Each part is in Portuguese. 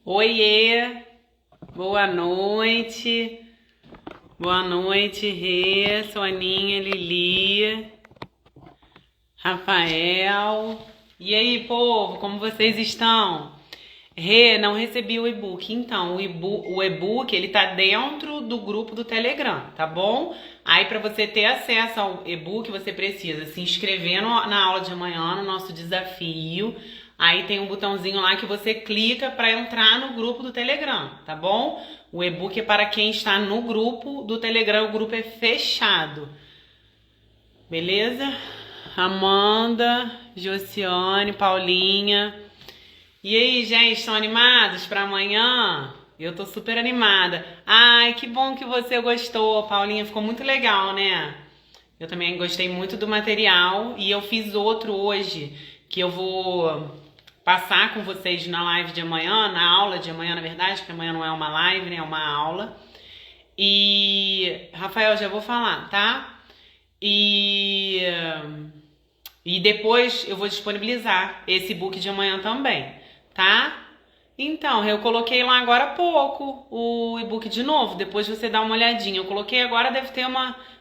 Oiê, boa noite. Boa noite, Rê, Soninha, Lili, Rafael. E aí, povo, como vocês estão? Rê, não recebi o e-book. Então, o e-book, ele tá dentro do grupo do Telegram, tá bom? Aí, para você ter acesso ao e-book, você precisa se inscrever na aula de amanhã, no nosso desafio. Aí tem um botãozinho lá que você clica para entrar no grupo do Telegram, tá bom? O e-book é para quem está no grupo do Telegram, o grupo é fechado. Beleza? Amanda, Josiane, Paulinha. E aí, gente, estão animados para amanhã? Eu tô super animada. Ai, que bom que você gostou, Paulinha. Ficou muito legal, né? Eu também gostei muito do material e eu fiz outro hoje que eu vou passar com vocês na live de amanhã, na aula de amanhã, na verdade, que amanhã não é uma live, né? É uma aula. E, Rafael, já vou falar, tá? E, e depois eu vou disponibilizar esse book de amanhã também, tá? Então, eu coloquei lá agora há pouco o e-book de novo, depois você dá uma olhadinha. Eu coloquei agora, deve ter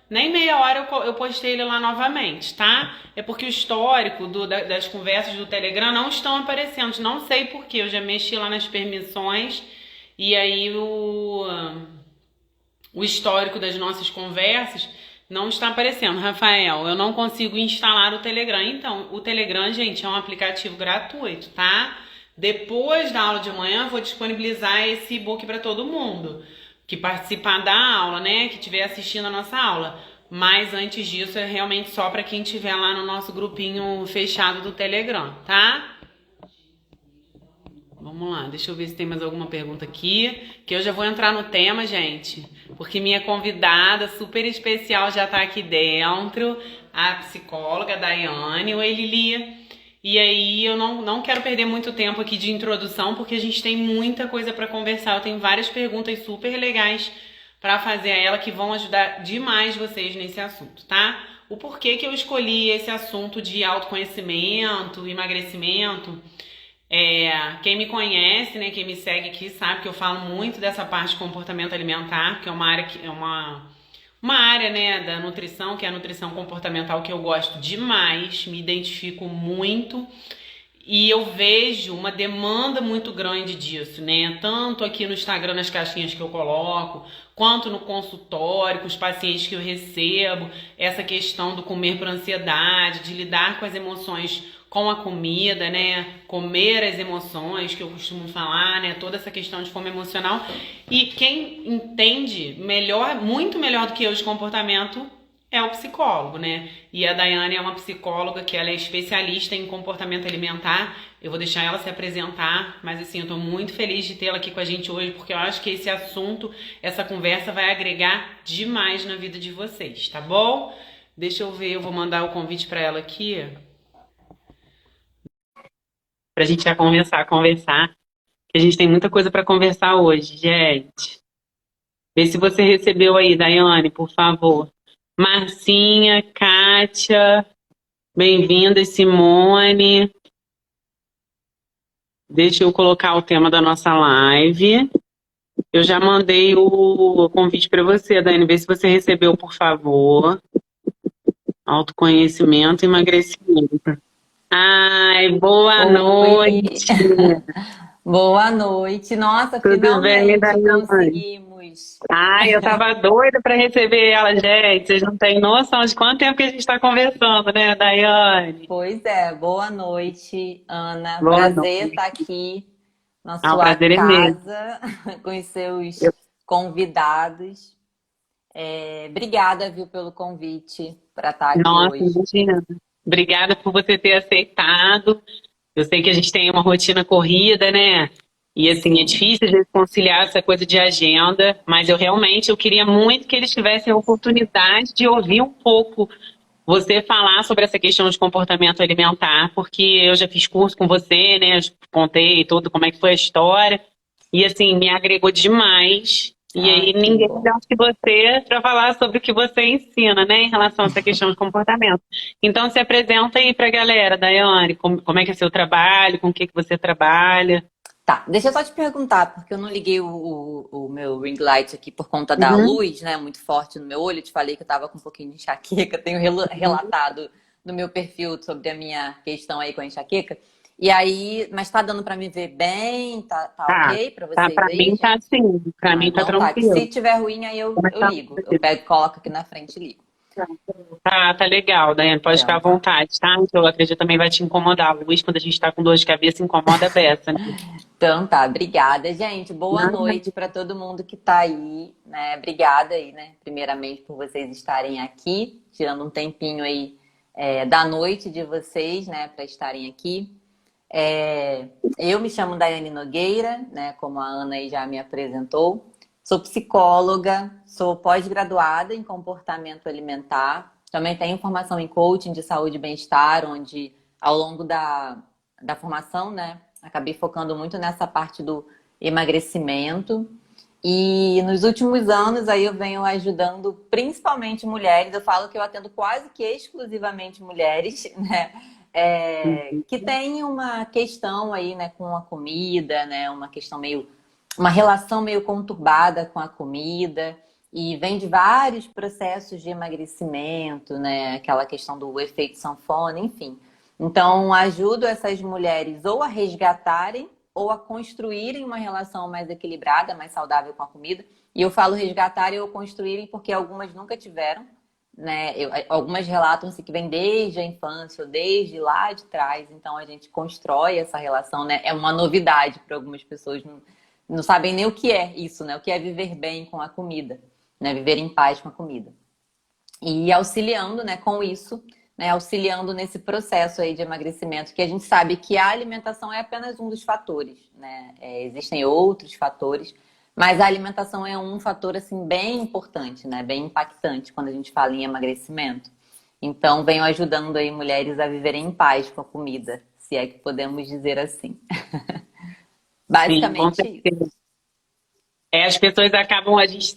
nem meia hora eu postei ele lá novamente, tá? É porque o histórico das conversas do Telegram não estão aparecendo, não sei por quê. Eu já mexi lá nas permissões e aí o histórico das nossas conversas não está aparecendo. Rafael, eu não consigo instalar o Telegram. Então, o Telegram, gente, é um aplicativo gratuito, tá? Depois da aula de amanhã, eu vou disponibilizar esse e-book para todo mundo que participar da aula, né? Que estiver assistindo a nossa aula. Mas antes disso, é realmente só para quem estiver lá no nosso grupinho fechado do Telegram, tá? Vamos lá, deixa eu ver se tem mais alguma pergunta aqui, que eu já vou entrar no tema, gente, porque minha convidada super especial já tá aqui dentro, a psicóloga Daiane. Oi, Lili. E aí eu não quero perder muito tempo aqui de introdução, porque a gente tem muita coisa para conversar. Eu tenho várias perguntas super legais para fazer a ela que vão ajudar demais vocês nesse assunto, tá? O porquê que eu escolhi esse assunto de autoconhecimento, emagrecimento. Quem me conhece, né, quem me segue aqui sabe que eu falo muito dessa parte de comportamento alimentar, que é uma área que é uma área, né, da nutrição, que é a nutrição comportamental, que eu gosto demais, me identifico muito e eu vejo uma demanda muito grande disso, né? Tanto aqui no Instagram, nas caixinhas que eu coloco, quanto no consultório, com os pacientes que eu recebo, essa questão do comer por ansiedade, de lidar com as emoções com a comida, né? Comer as emoções, que eu costumo falar, né? Toda essa questão de fome emocional. E quem entende melhor, muito melhor do que eu de comportamento, é o psicólogo, né? E a Daiane é uma psicóloga que ela é especialista em comportamento alimentar. Eu vou deixar ela se apresentar, mas assim, eu tô muito feliz de tê-la aqui com a gente hoje, porque eu acho que esse assunto, essa conversa vai agregar demais na vida de vocês, tá bom? Deixa eu ver, eu vou mandar o convite para ela aqui, pra gente já começar a conversar, que a gente tem muita coisa para conversar hoje, gente. Vê se você recebeu aí, Daiane, por favor. Marcinha, Kátia, bem-vinda, Simone. Deixa eu colocar o tema da nossa live. Eu já mandei o convite para você, Daiane. Vê se você recebeu, por favor. Autoconhecimento e emagrecimento. Ai, boa Oi, noite. boa noite. Nossa, Tudo bem, finalmente Daiane? conseguimos. Ai, eu tava doida para receber ela, gente. Vocês não têm noção de quanto tempo que a gente está conversando, né, Daiane? Pois é, boa noite, Ana. Boa Prazer noite. estar aqui na Ah, o sua prazer é meu. casa com os seus convidados. Obrigada, viu, pelo convite para estar aqui Nossa, hoje. imagina. Obrigada por você ter aceitado. Eu sei que a gente tem uma rotina corrida, né? E assim, é Sim. difícil de conciliar essa coisa de agenda, mas eu queria muito que eles tivessem a oportunidade de ouvir um pouco você falar sobre essa questão de comportamento alimentar, porque eu já fiz curso com você, né? Eu contei tudo como é que foi a história, e assim, me agregou demais. E Ai, aí que ninguém bom. melhor que você para falar sobre o que você ensina, né, em relação a essa questão de comportamento. Então se apresenta aí para a galera, Daiane, como é que é o seu trabalho, com o que você trabalha. Tá, deixa eu só te perguntar, porque eu não liguei o meu ring light aqui por conta da Uhum, luz, né? Muito forte no meu olho. Eu te falei que eu tava com um pouquinho de enxaqueca. Tenho uhum. relatado no meu perfil sobre a minha questão aí com a enxaqueca. E aí, mas tá dando pra me ver bem? Tá Tá, ok pra tá, vocês pra mim aí, tá gente? assim, pra Ah, mim tá então tá. Que se tranquilo. tiver ruim, aí eu Começar ligo. Eu pego, coloco aqui na frente e ligo. Tá, tá legal, Daiane, pode ficar Então à tá. vontade, tá? Eu acredito também vai te incomodar. A luz, quando a gente tá com dor de cabeça, incomoda a beça, né? Então tá, obrigada, gente. Boa Não, noite para todo mundo que tá aí, né? Obrigada aí, né? Primeiramente por vocês estarem aqui, tirando um tempinho aí da noite de vocês, né, para estarem aqui. Eu me chamo Daiane Nogueira, né? Como a Ana aí já me apresentou. Sou psicóloga, sou pós-graduada em comportamento alimentar. Também tenho formação em coaching de saúde e bem-estar, onde ao longo da formação, né? Acabei focando muito nessa parte do emagrecimento. E nos últimos anos aí eu venho ajudando principalmente mulheres. Eu falo que eu atendo quase que exclusivamente mulheres, né? Que têm uma questão aí, né, com a comida, né? Uma relação meio conturbada com a comida. E vem de vários processos de emagrecimento, né? Aquela questão do efeito sanfona, enfim. Então, ajudo essas mulheres ou a resgatarem ou a construírem uma relação mais equilibrada, mais saudável com a comida. E eu falo resgatarem ou construírem porque algumas nunca tiveram, né? Algumas relatam-se que vem desde a infância ou desde lá de trás. Então, a gente constrói essa relação, né? É uma novidade para algumas pessoas, não sabem nem o que é isso, né? O que é viver bem com a comida, né? Viver em paz com a comida e auxiliando, né, com isso, né, auxiliando nesse processo aí de emagrecimento, que a gente sabe que a alimentação é apenas um dos fatores, né? Existem outros fatores, mas a alimentação é um fator assim bem importante, né, bem impactante quando a gente fala em emagrecimento. Então, venho ajudando aí mulheres a viverem em paz com a comida, se é que podemos dizer assim. sim, com Basicamente isso. certeza. As pessoas acabam,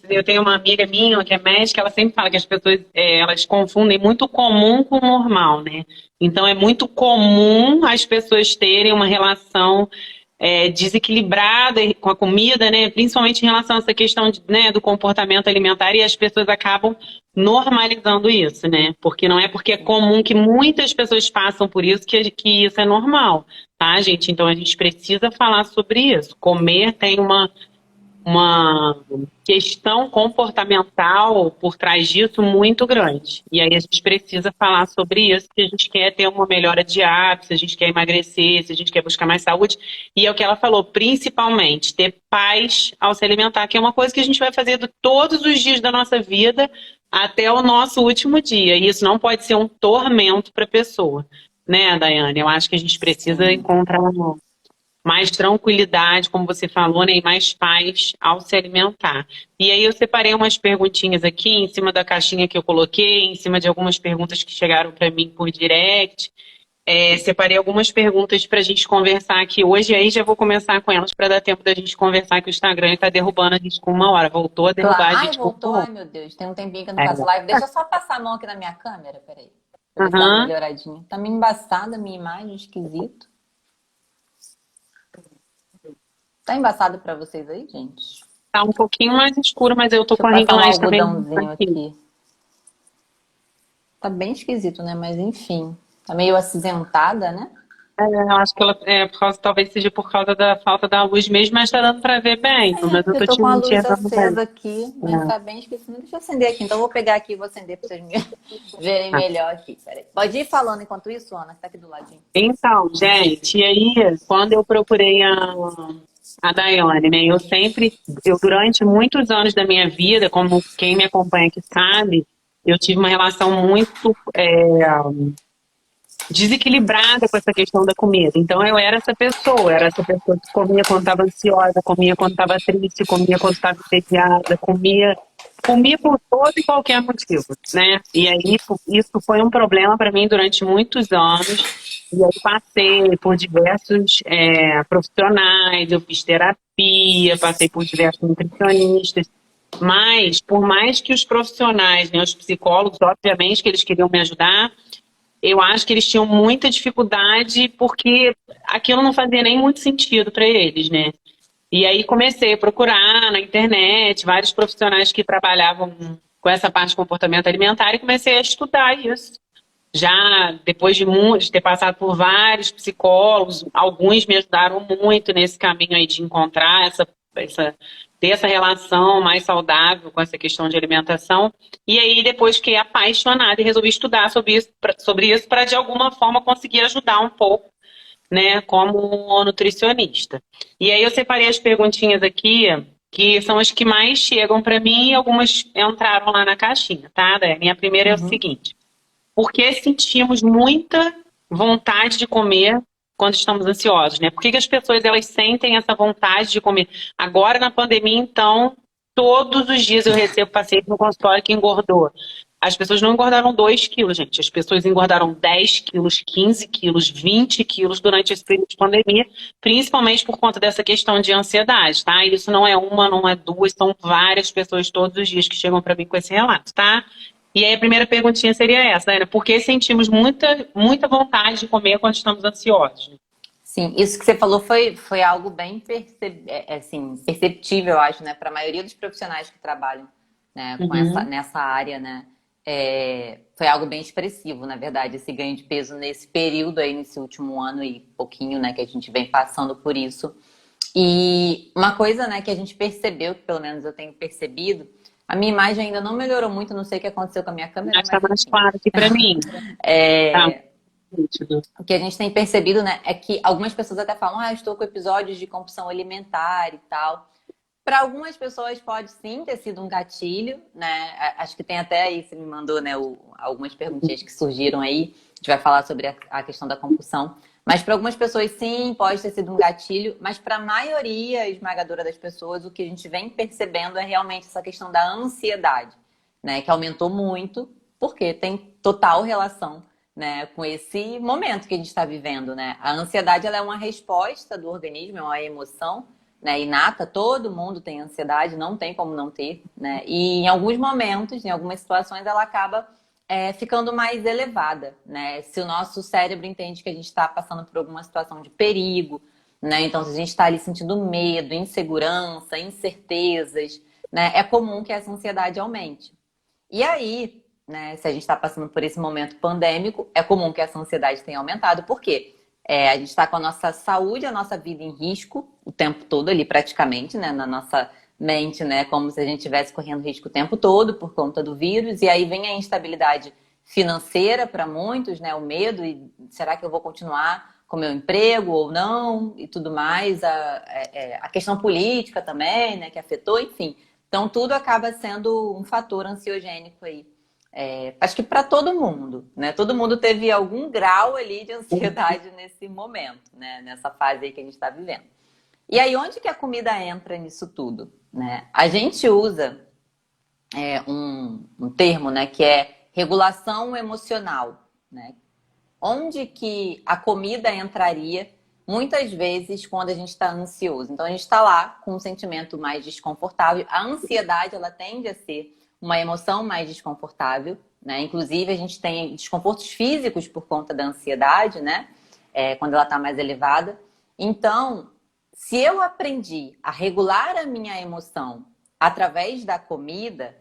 eu tenho uma amiga minha que é médica, ela sempre fala que as pessoas, elas confundem muito comum com normal, né? Então é muito comum as pessoas terem uma relação desequilibrada com a comida, né? Principalmente em relação a essa questão né, do comportamento alimentar e as pessoas acabam normalizando isso, né? Porque não é porque é Sim. comum que muitas pessoas passam por isso que isso é normal, tá, gente? Então a gente precisa falar sobre isso. Comer tem uma questão comportamental por trás disso muito grande. E aí a gente precisa falar sobre isso, se a gente quer ter uma melhora de hábitos, se a gente quer emagrecer, se a gente quer buscar mais saúde. E é o que ela falou, principalmente ter paz ao se alimentar, que é uma coisa que a gente vai fazer todos os dias da nossa vida até o nosso último dia. E isso não pode ser um tormento para a pessoa. Né, Daiane? Eu acho que a gente precisa Sim. encontrar mais tranquilidade, como você falou, né, e mais paz ao se alimentar. E aí eu separei umas perguntinhas aqui em cima da caixinha que eu coloquei, em cima de algumas perguntas que chegaram para mim por direct. Separei algumas perguntas para a gente conversar aqui hoje, e aí já vou começar com elas para dar tempo da gente conversar, que o Instagram está derrubando a gente com 1 hora. Voltou a Claro. derrubar a Ai, gente com voltou? 1 hora. Ai, meu Deus. Tem um tempinho que eu não É. faço live. Deixa eu só passar a mão aqui na minha câmera, peraí. Pra ver se dá uma Aham. melhoradinha. Tá meio embaçada a minha imagem, esquisito. Tá embaçado pra vocês aí, gente? Tá um pouquinho mais escuro, mas eu tô Deixa com eu a ring passar um light também algodãozinho aqui. aqui. Tá bem esquisito, né? Mas enfim. Tá meio acinzentada, né? Eu acho que ela, talvez seja por causa da falta da luz mesmo, mas tá dando pra ver bem, pelo É, menos eu porque eu tô tô te com a luz enxergando bem. acesa aqui, mas É. tá bem esquisito. Deixa eu acender aqui. Então eu vou pegar aqui e vou acender pra vocês me verem Tá. melhor aqui. Peraí. Pode ir falando enquanto isso, Ana, que tá aqui do ladinho. Então, gente, e aí, quando eu procurei a Daiane, né, eu durante muitos anos da minha vida, como quem me acompanha aqui sabe, eu tive uma relação muito desequilibrada com essa questão da comida. Então eu era essa pessoa que comia quando estava ansiosa, comia quando estava triste, comia quando estava entediada, comia por todo e qualquer motivo, né? E aí isso foi um problema para mim durante muitos anos. E aí passei por diversos profissionais, eu fiz terapia, passei por diversos nutricionistas. Mas, por mais que os profissionais, né, os psicólogos, obviamente que eles queriam me ajudar, eu acho que eles tinham muita dificuldade porque aquilo não fazia nem muito sentido para eles, né? E aí comecei a procurar na internet vários profissionais que trabalhavam com essa parte de comportamento alimentar e comecei a estudar isso. Já depois de ter passado por vários psicólogos, alguns me ajudaram muito nesse caminho aí de encontrar ter essa relação mais saudável com essa questão de alimentação. E aí depois fiquei apaixonada e resolvi estudar sobre isso para de alguma forma conseguir ajudar um pouco, né, como nutricionista. E aí eu separei as perguntinhas aqui, que são as que mais chegam para mim e algumas entraram lá na caixinha, tá, Dani? A primeira é o seguinte: por que sentimos muita vontade de comer quando estamos ansiosos, né? Por que as pessoas elas sentem essa vontade de comer? Agora na pandemia, então, todos os dias eu recebo paciente no consultório que engordou. As pessoas não engordaram 2 quilos, gente. As pessoas engordaram 10 quilos, 15 quilos, 20 quilos durante esse período de pandemia, principalmente por conta dessa questão de ansiedade, tá? E isso não é uma, não é duas, são várias pessoas todos os dias que chegam para mim com esse relato, tá? E aí a primeira perguntinha seria essa, Ana: por que sentimos muita vontade de comer quando estamos ansiosos? Sim, isso que você falou foi algo bem assim, perceptível, eu acho, né, para a maioria dos profissionais que trabalham, né, com nessa área, né. Foi algo bem expressivo, na verdade, esse ganho de peso nesse período aí, nesse último ano e pouquinho, né, que a gente vem passando por isso. E uma coisa, né, que a gente percebeu, que pelo menos eu tenho percebido, a minha imagem ainda não melhorou muito, não sei o que aconteceu com a minha câmera. Está mais claro aqui para mim. Tá. O que a gente tem percebido, né, é que algumas pessoas até falam: eu estou com episódios de compulsão alimentar e tal. Para algumas pessoas pode sim ter sido um gatilho, né? Acho que tem até aí, você me mandou, né, algumas perguntinhas que surgiram aí. A gente vai falar sobre a questão da compulsão. Mas para algumas pessoas sim, pode ter sido um gatilho. Mas para a maioria esmagadora das pessoas, o que a gente vem percebendo é realmente essa questão da ansiedade, né? Que aumentou muito, porque tem total relação, né, com esse momento que a gente está vivendo, né? A ansiedade, ela é uma resposta do organismo, é uma emoção, né, inata. Todo mundo tem ansiedade, não tem como não ter, né? E em alguns momentos, em algumas situações, ela acaba ficando mais elevada, né? Se o nosso cérebro entende que a gente está passando por alguma situação de perigo, né? Então, se a gente está ali sentindo medo, insegurança, incertezas, né, é comum que essa ansiedade aumente. E aí, né, se a gente está passando por esse momento pandêmico, é comum que essa ansiedade tenha aumentado. Por quê? A gente está com a nossa saúde, a nossa vida em risco o tempo todo ali, praticamente, né, na nossa mente, né, como se a gente estivesse correndo risco o tempo todo por conta do vírus. E aí vem a instabilidade financeira para muitos, né, o medo, e será que eu vou continuar com o meu emprego ou não, e tudo mais. A questão política também, né, que afetou, enfim. Então, tudo acaba sendo um fator ansiogênico aí. Acho que para todo mundo, né? Todo mundo teve algum grau ali de ansiedade nesse momento, né? Nessa fase aí que a gente está vivendo. E aí, onde que a comida entra nisso tudo, né? A gente usa um termo, né, que é regulação emocional, né? Onde que a comida entraria muitas vezes quando a gente está ansioso? Então, a gente está lá com um sentimento mais desconfortável. A ansiedade, ela tende a ser uma emoção mais desconfortável, né? Inclusive, a gente tem desconfortos físicos por conta da ansiedade, né? Quando ela está mais elevada. Então, se eu aprendi a regular a minha emoção através da comida,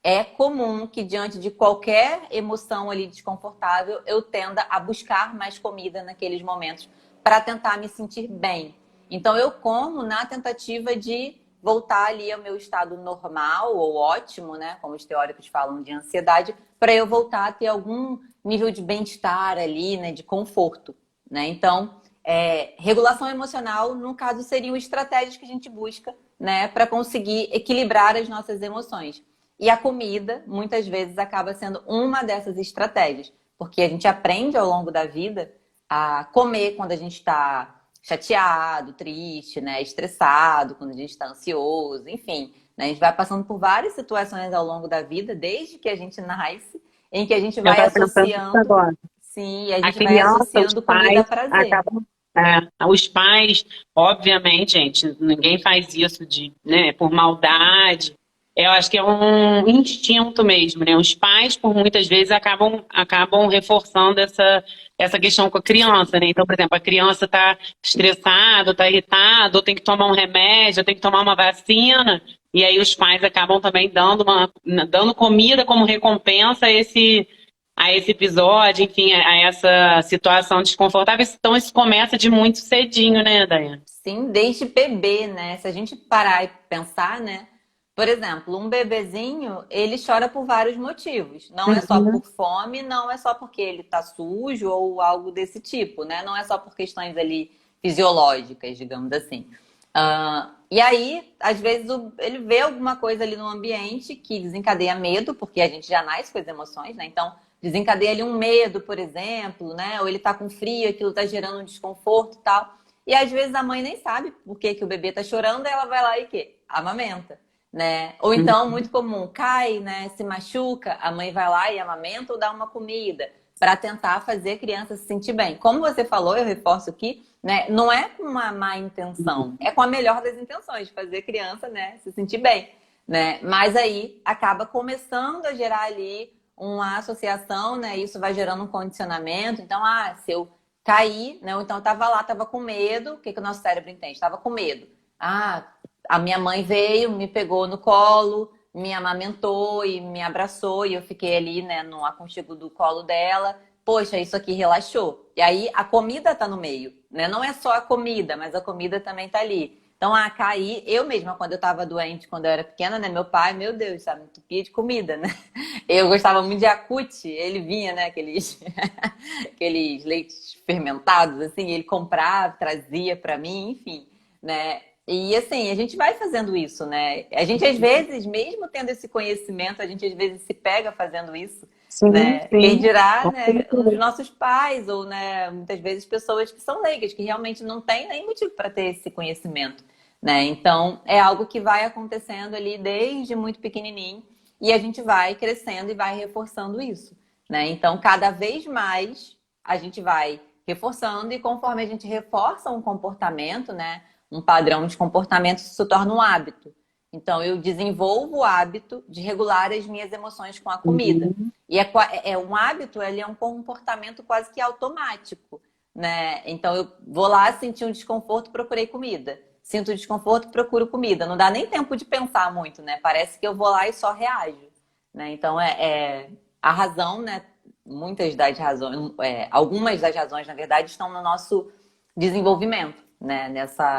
é comum que diante de qualquer emoção ali desconfortável, eu tenda a buscar mais comida naqueles momentos para tentar me sentir bem. Então, eu como na tentativa de voltar ali ao meu estado normal ou ótimo, né? Como os teóricos falam de ansiedade, para eu voltar a ter algum nível de bem-estar ali, né? De conforto, né? Então, regulação emocional, no caso, seriam estratégias que a gente busca, né? Para conseguir equilibrar as nossas emoções. E a comida, muitas vezes, acaba sendo uma dessas estratégias, porque a gente aprende ao longo da vida a comer quando a gente está chateado, triste, né, estressado, quando a gente está ansioso, enfim, né, a gente vai passando por várias situações ao longo da vida, desde que a gente nasce, em que a gente vai associando, sim, a gente vai associando comida a prazer. Os pais, obviamente, gente, ninguém faz isso por maldade. Eu acho que é um instinto mesmo, né? Os pais, por muitas vezes, acabam reforçando essa questão com a criança, né? Então, por exemplo, a criança está estressada, está irritada, ou tem que tomar um remédio, ou tem que tomar uma vacina, e aí os pais acabam também dando comida como recompensa a esse episódio, enfim, a essa situação desconfortável. Então, isso começa de muito cedinho, né, Daiane? Sim, desde bebê, né? Se a gente parar e pensar, né? Por exemplo, um bebezinho, ele chora por vários motivos. Não é só Uhum. por fome, não é só porque ele tá sujo ou algo desse tipo, né? Não é só por questões ali fisiológicas, digamos assim. E aí, às vezes, ele vê alguma coisa ali no ambiente que desencadeia medo, porque a gente já nasce com as emoções, né? Então, desencadeia ali um medo, por exemplo, né? Ou ele tá com frio, aquilo tá gerando um desconforto e tal. E às vezes a mãe nem sabe por que que o bebê tá chorando, e ela vai lá e quê? Amamenta, né? Ou então, muito comum, cai, né? Se machuca, a mãe vai lá e amamenta ou dá uma comida para tentar fazer a criança se sentir bem. Como você falou, eu reforço aqui, né? Não é com uma má intenção, é com a melhor das intenções, fazer a criança, né, se sentir bem, né? Mas aí acaba começando a gerar ali uma associação, né? Isso vai gerando um condicionamento. Então, se eu caí, né? Ou então eu tava lá, tava com medo. O que que o nosso cérebro entende? Tava com medo. A minha mãe veio, me pegou no colo, me amamentou e me abraçou e eu fiquei ali, né, no aconchego do colo dela. Poxa, isso aqui relaxou. E aí a comida tá no meio, né? Não é só a comida, mas a comida também tá ali. Então, cair, eu mesma, quando eu tava doente, quando eu era pequena, né? Meu pai, meu Deus, sabe, me entupia de comida, né? Eu gostava muito de Yakult, ele vinha, né, aqueles, aqueles leites fermentados, assim, ele comprava, trazia pra mim, enfim, né? E assim, a gente vai fazendo isso, né? A gente às vezes, mesmo tendo esse conhecimento, a gente às vezes se pega fazendo isso, Sim, né? Quem sim. dirá, Com né, os certeza. nossos pais ou, né, muitas vezes pessoas que são leigas, que realmente não têm nem motivo para ter esse conhecimento, né? Então, é algo que vai acontecendo ali desde muito pequenininho e a gente vai crescendo e vai reforçando isso, né? Então, cada vez mais a gente vai reforçando e conforme a gente reforça um comportamento, né, um padrão de comportamento, isso se torna um hábito. Então, eu desenvolvo o hábito de regular as minhas emoções com a comida. Uhum. E é um hábito, ele é um comportamento quase que automático, né? Então, eu vou lá sentir um desconforto, procurei comida. Sinto desconforto, procuro comida. Não dá nem tempo de pensar muito, né? Parece que eu vou lá e só reajo, né? Então, a razão, né? Muitas das razões, algumas das razões, na verdade, estão no nosso desenvolvimento, né?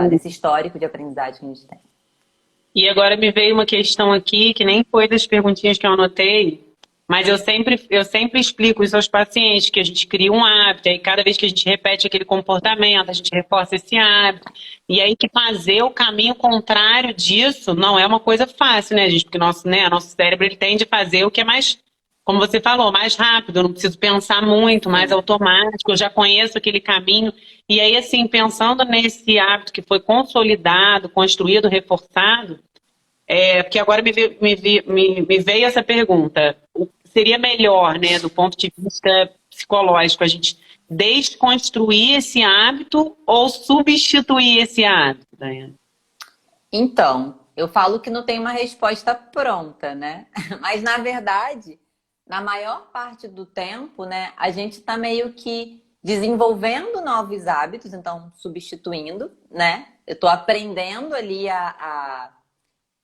Nesse histórico de aprendizagem que a gente tem. E agora me veio uma questão aqui que nem foi das perguntinhas que eu anotei, mas eu sempre explico isso aos pacientes, que a gente cria um hábito, aí cada vez que a gente repete aquele comportamento, a gente reforça esse hábito. E aí que fazer o caminho contrário disso não é uma coisa fácil, né, gente? Porque nosso cérebro ele tende a fazer o que é mais, como você falou, mais rápido, eu não preciso pensar muito, mais Sim. automático, eu já conheço aquele caminho. E aí, assim, pensando nesse hábito que foi consolidado, construído, reforçado, porque agora me veio essa pergunta. Seria melhor, né, do ponto de vista psicológico, a gente desconstruir esse hábito ou substituir esse hábito, Daiane? Então, eu falo que não tem uma resposta pronta, né? Mas na verdade, na maior parte do tempo, né, a gente está meio que desenvolvendo novos hábitos, então substituindo, né? Eu estou aprendendo ali a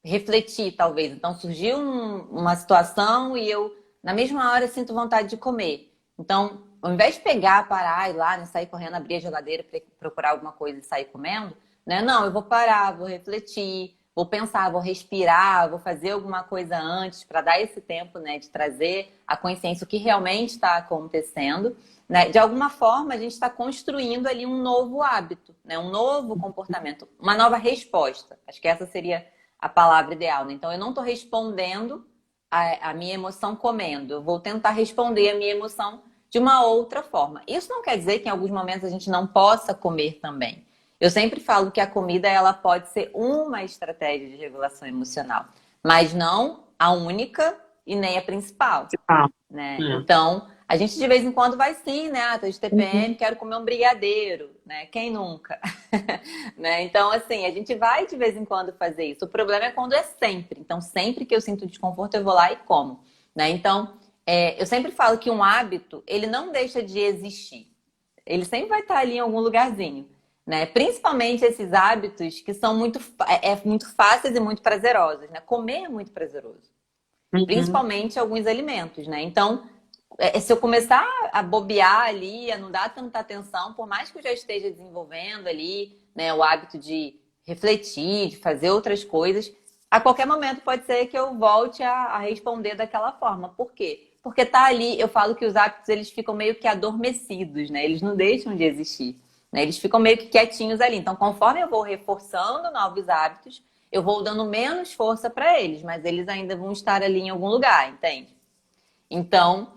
refletir, talvez. Então, surgiu uma situação e eu, na mesma hora, sinto vontade de comer. Então, ao invés de pegar, parar, ir lá, né, sair correndo, abrir a geladeira, procurar alguma coisa e sair comendo, né? Não, eu vou parar, vou refletir, vou pensar, vou respirar, vou fazer alguma coisa antes para dar esse tempo, né, de trazer a consciência o que realmente está acontecendo. Né? De alguma forma, a gente está construindo ali um novo hábito, né? Um novo comportamento, uma nova resposta. Acho que essa seria a palavra ideal, né? Então, eu não estou respondendo a minha emoção comendo. Eu vou tentar responder a minha emoção de uma outra forma. Isso não quer dizer que em alguns momentos a gente não possa comer também. Eu sempre falo que a comida ela pode ser uma estratégia de regulação emocional, mas não a única e nem a principal, Ah, né? é. Então, A gente de vez em quando vai sim, né? Ah, tô de TPM, quero comer um brigadeiro, né? Quem nunca? Né? Então, assim, a gente vai de vez em quando fazer isso. O problema é quando é sempre. Então, sempre que eu sinto desconforto, eu vou lá e como, né? Então, eu sempre falo que um hábito, ele não deixa de existir. Ele sempre vai estar ali em algum lugarzinho, né? Principalmente esses hábitos que são muito fáceis e muito prazerosos, né? Comer é muito prazeroso. Uhum. Principalmente alguns alimentos, né? Então, se eu começar a bobear ali, a não dar tanta atenção, por mais que eu já esteja desenvolvendo ali, né, o hábito de refletir, de fazer outras coisas, a qualquer momento pode ser que eu volte a responder daquela forma. Por quê? Porque tá ali, eu falo que os hábitos eles ficam meio que adormecidos, né? Eles não deixam de existir, né? Eles ficam meio que quietinhos ali. Então, conforme eu vou reforçando novos hábitos, eu vou dando menos força para eles, mas eles ainda vão estar ali em algum lugar, entende? Então,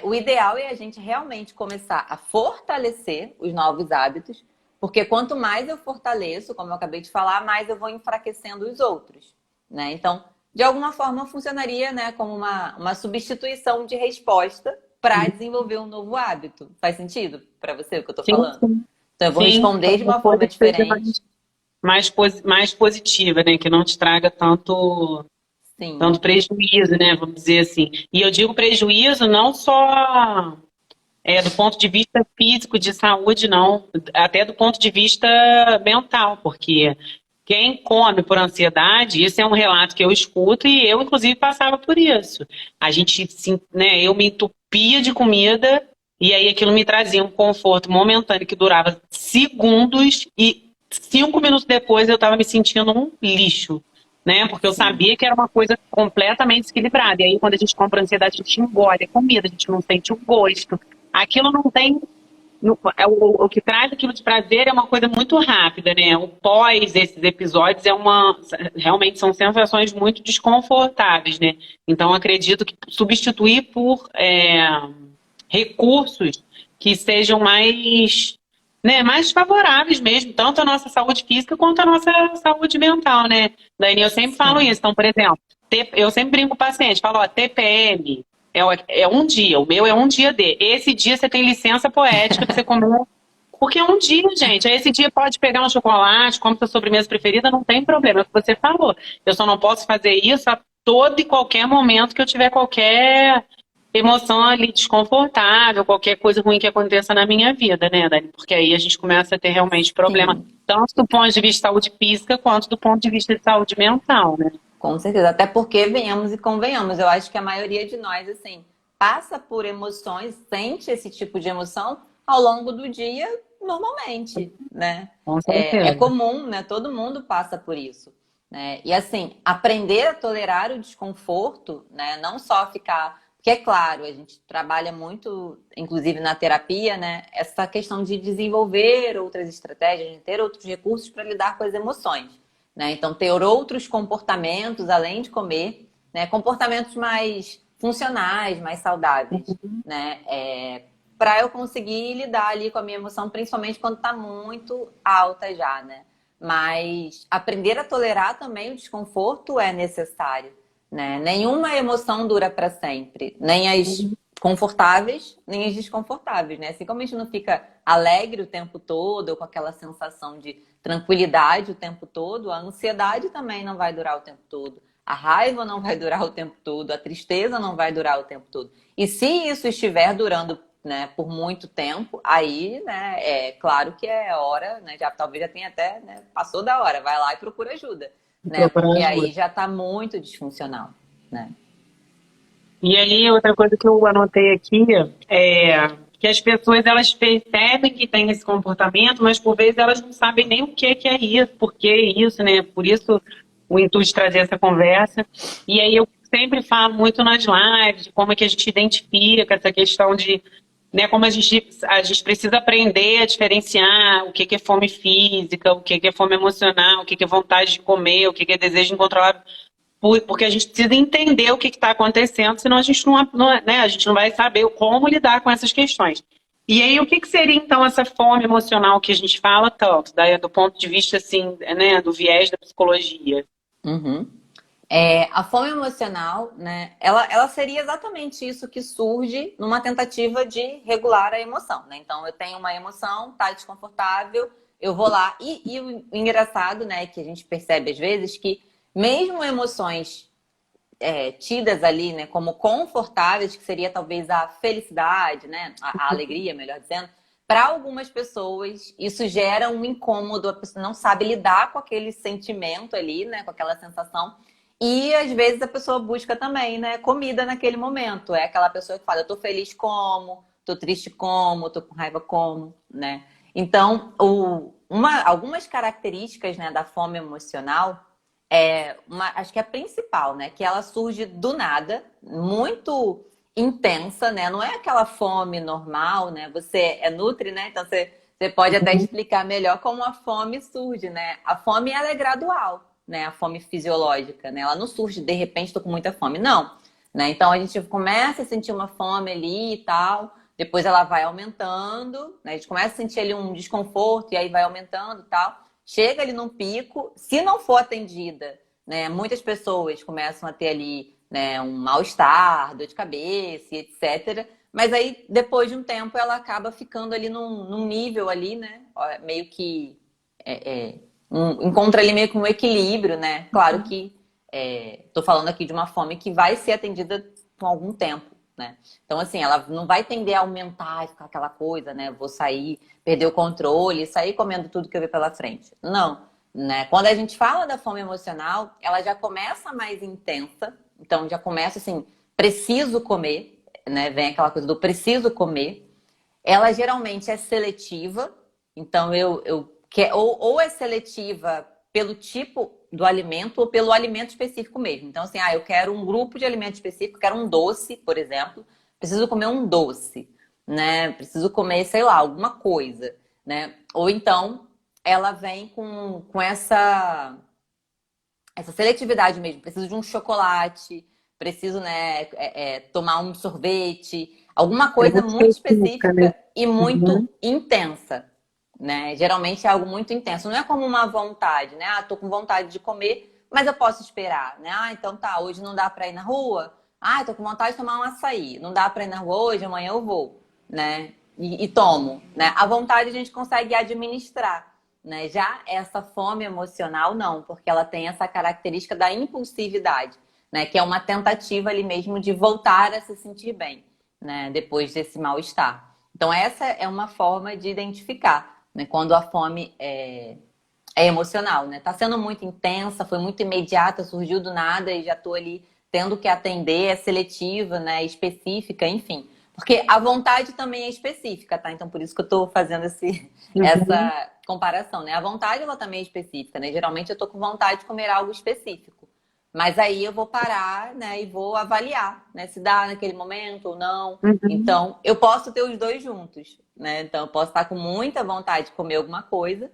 o ideal é a gente realmente começar a fortalecer os novos hábitos, porque quanto mais eu fortaleço, como eu acabei de falar, mais eu vou enfraquecendo os outros, né? Então, de alguma forma, funcionaria, né, como uma substituição de resposta para desenvolver um novo hábito. Faz sentido para você o que eu estou Sim, falando? sim. Então, eu vou Sim, responder de uma uma coisa forma que seja diferente. mais positiva, né? Que não te traga tanto Sim, prejuízo, né? Vamos dizer assim. E eu digo prejuízo não só do ponto de vista físico de saúde, não, até do ponto de vista mental, porque quem come por ansiedade, isso é um relato que eu escuto e eu, inclusive, passava por isso. A gente, né, eu me entupia de comida e aí aquilo me trazia um conforto momentâneo que durava segundos e 5 minutos depois eu estava me sentindo um lixo, né? Porque eu sim. sabia que era uma coisa completamente desequilibrada. E aí, quando a gente compra ansiedade, a gente engole a comida, a gente não sente o gosto. Aquilo não tem. O que traz aquilo de prazer é uma coisa muito rápida, né? O pós esses episódios realmente são sensações muito desconfortáveis, né? Então acredito que substituir por recursos que sejam mais, né, mais favoráveis mesmo, tanto à nossa saúde física quanto à nossa saúde mental, né? Dani, eu sempre falo Sim. isso. Então, por exemplo, eu sempre brinco com o paciente, falo, ó, TPM é um dia, o meu é um dia de. Esse dia você tem licença poética para você comer. Porque é um dia, gente. Aí esse dia pode pegar um chocolate, como sua sobremesa preferida, não tem problema. É o que você falou. Eu só não posso fazer isso a todo e qualquer momento que eu tiver qualquer emoção ali desconfortável, qualquer coisa ruim que aconteça na minha vida, né, Dani? Porque aí a gente começa a ter realmente problema, Sim. tanto do ponto de vista de saúde física, quanto do ponto de vista de saúde mental, né? Com certeza, até porque venhamos e convenhamos, eu acho que a maioria de nós, assim, passa por emoções, sente esse tipo de emoção ao longo do dia, normalmente, né? Com É certeza. comum, né? Todo mundo passa por isso, né? E assim, aprender a tolerar o desconforto, né? Não só ficar, porque é claro, a gente trabalha muito, inclusive na terapia, né? Essa questão de desenvolver outras estratégias, de ter outros recursos para lidar com as emoções, né? Então, ter outros comportamentos além de comer, né? Comportamentos mais funcionais, mais saudáveis, né? Para eu conseguir lidar ali com a minha emoção, principalmente quando está muito alta já, né? Mas aprender a tolerar também o desconforto é necessário, né? Nenhuma emoção dura para sempre, nem as confortáveis, nem as desconfortáveis, né? Assim como a gente não fica alegre o tempo todo, ou com aquela sensação de tranquilidade o tempo todo, a ansiedade também não vai durar o tempo todo. A raiva não vai durar o tempo todo, a tristeza não vai durar o tempo todo. E se isso estiver durando, né, por muito tempo, aí, né, é claro que é hora, né, já talvez já tenha até, né, passou da hora, vai lá e procura ajuda, né, Procurar porque ajuda. aí já está muito disfuncional, né? E aí, outra coisa que eu anotei aqui é que as pessoas elas percebem que tem esse comportamento, mas por vezes elas não sabem nem o que é isso, por que isso, né? Por isso o intuito de trazer essa conversa. E aí eu sempre falo muito nas lives de como é que a gente identifica essa questão de, né, como a gente precisa aprender a diferenciar o que é fome física, o que é fome emocional, o que é vontade de comer, o que é desejo incontrolável, porque a gente precisa entender o que está acontecendo, senão a gente né, a gente não vai saber como lidar com essas questões. E aí, o que seria, então, essa fome emocional que a gente fala tanto, do ponto de vista, assim, né, do viés da psicologia? Uhum. A fome emocional, né? Ela seria exatamente isso que surge numa tentativa de regular a emoção, né? Então, eu tenho uma emoção, tá desconfortável, eu vou lá. E o engraçado, né, que a gente percebe às vezes que mesmo emoções tidas ali, né, como confortáveis, que seria talvez a felicidade, né, a alegria, melhor dizendo, para algumas pessoas isso gera um incômodo, a pessoa não sabe lidar com aquele sentimento ali, né, com aquela sensação. E às vezes a pessoa busca também, né, comida naquele momento. É aquela pessoa que fala, eu tô feliz como, tô triste como, tô com raiva como, né? Então, algumas características, né, da fome emocional acho que é a principal, né? Que ela surge do nada, muito intensa, né? Não é aquela fome normal, né? Você é nutri, né? Então você pode até explicar melhor como a fome surge, né? A fome ela é gradual, né? A fome fisiológica, né? Ela não surge de repente, estou com muita fome, não, né? Então a gente começa a sentir uma fome ali e tal, depois ela vai aumentando, né? A gente começa a sentir ali um desconforto e aí vai aumentando e tal. Chega ali num pico, se não for atendida, né? Muitas pessoas começam a ter ali, né, um mal-estar, dor de cabeça, etc. Mas aí, depois de um tempo, ela acaba ficando ali num nível ali, né? Meio que encontra ali meio que um equilíbrio, né? Claro que tô falando aqui de uma fome que vai ser atendida com algum tempo, né? Então, assim, ela não vai tender a aumentar e ficar aquela coisa, né? Vou sair, perder o controle, sair comendo tudo que eu ver pela frente. Não, né? Quando a gente fala da fome emocional, ela já começa mais intensa. Então, já começa assim, preciso comer, né? Vem aquela coisa do preciso comer. Ela geralmente é seletiva. Então, ou é seletiva pelo tipo do alimento ou pelo alimento específico mesmo. Então, assim, eu quero um grupo de alimento específico, quero um doce, por exemplo. Preciso comer um doce, né? Preciso comer, sei lá, alguma coisa, né? Ou então, ela vem com essa seletividade mesmo. Preciso de um chocolate, preciso, né, tomar um sorvete, alguma É coisa muito muito específica, né? específica e Uhum. muito intensa, né? Geralmente é algo muito intenso. Não é como uma vontade, né? Tô com vontade de comer, mas eu posso esperar, né? Então tá, hoje não dá pra ir na rua. Tô com vontade de tomar um açaí. Não dá pra ir na rua hoje, amanhã eu vou, né? E tomo, né? A vontade a gente consegue administrar, né? Já essa fome emocional, não, porque ela tem essa característica da impulsividade, né? Que é uma tentativa ali mesmo de voltar a se sentir bem, né? Depois desse mal-estar. Então, essa é uma forma de identificar, né? Quando a fome é emocional, né? Tá sendo muito intensa, foi muito imediata, surgiu do nada e já tô ali tendo que atender, é seletiva, né? Específica, enfim. Porque a vontade também é específica, tá? Então, por isso que eu tô fazendo Uhum. essa comparação, né? A vontade, ela também é específica, né? Geralmente eu tô com vontade de comer algo específico. Mas aí eu vou parar, né? E vou avaliar, né? Se dá naquele momento ou não. Uhum. Então, eu posso ter os dois juntos, né? Então, eu posso estar com muita vontade de comer alguma coisa.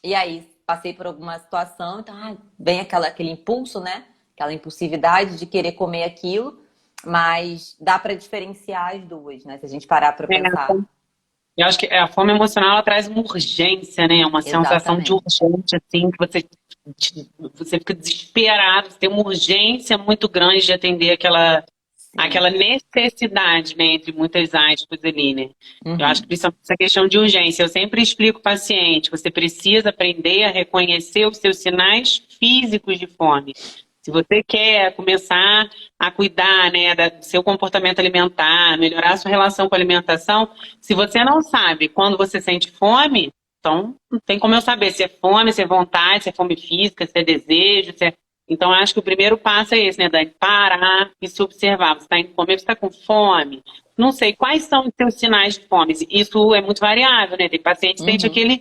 E aí, passei por alguma situação, então, vem aquele impulso, né? Aquela impulsividade de querer comer aquilo. Mas dá para diferenciar as duas, né? Se a gente parar para É, pensar. eu acho que a fome emocional ela traz uma urgência, né? Uma sensação de Exatamente. urgência, assim, que você fica desesperado, você tem uma urgência muito grande de atender aquela Sim. necessidade, né? Entre muitas aspas ali, né? Eu acho que Uhum. principalmente essa questão de urgência. Eu sempre explico para o paciente, você precisa aprender a reconhecer os seus sinais físicos de fome. Se você quer começar a cuidar, né, do seu comportamento alimentar, melhorar a sua relação com a alimentação, se você não sabe quando você sente fome, então não tem como eu saber se é fome, se é vontade, se é fome física, se é desejo, se é... Então, eu acho que o primeiro passo é esse, né, Dani? Parar e se observar. Você está indo comer, você está com fome? Não sei, quais são os seus sinais de fome? Isso é muito variável, né? Tem paciente que sente Uhum.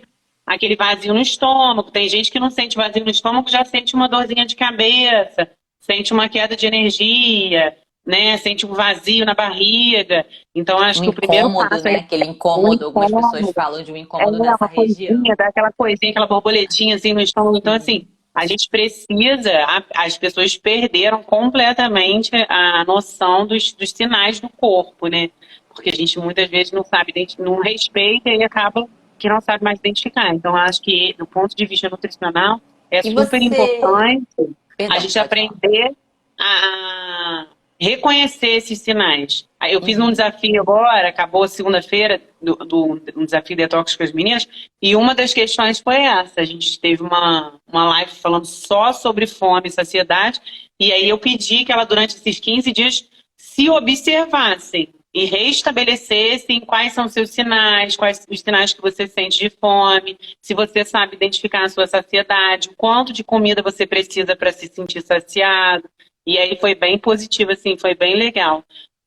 aquele vazio no estômago, tem gente que não sente vazio no estômago, já sente uma dorzinha de cabeça, sente uma queda de energia, né? Sente um vazio na barriga. Então, acho Um que o primeiro incômodo, passo é né? Aquele o incômodo. Algumas pessoas incômodo, falam de um é incômodo nessa uma coisinha, região. dá aquela coisinha, aquela borboletinha assim no estômago. Então, assim, Sim. a gente precisa, as pessoas perderam completamente a noção dos sinais do corpo, né? Porque a gente muitas vezes não sabe, não respeita e acaba que não sabe mais identificar. Então, acho que, do ponto de vista nutricional, é E super você importante. A Perdão, gente pode falar. aprender a reconhecer esses sinais. Aí eu fiz um desafio agora, acabou segunda-feira, um desafio detox com as meninas, e uma das questões foi essa. A gente teve uma live falando só sobre fome e saciedade, e aí eu pedi que ela, durante esses 15 dias, se observassem e restabelecessem quais são os seus sinais, quais os sinais que você sente de fome, se você sabe identificar a sua saciedade, o quanto de comida você precisa para se sentir saciado. E aí foi bem positivo, assim, foi bem legal.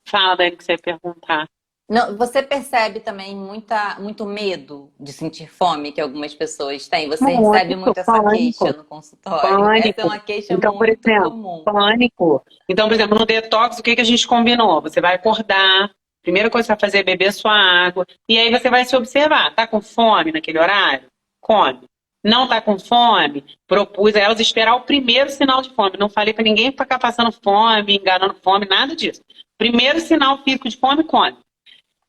Fala, Dani, que você ia perguntar. Não, você percebe também muito medo de sentir fome que algumas pessoas têm? Você recebe Muito, muito essa queixa pânico, no consultório? Essa é pânico. uma queixa Então, por muito exemplo, comum. pânico. Então, por exemplo, no detox, o que que a gente combinou? Você vai acordar, primeira coisa que você vai fazer é beber sua água, e aí você vai se observar. Tá com fome naquele horário? Come. Não tá com fome? Propus a elas esperar o primeiro sinal de fome. Não falei pra ninguém ficar passando fome, enganando fome, nada disso. Primeiro sinal físico de fome, come.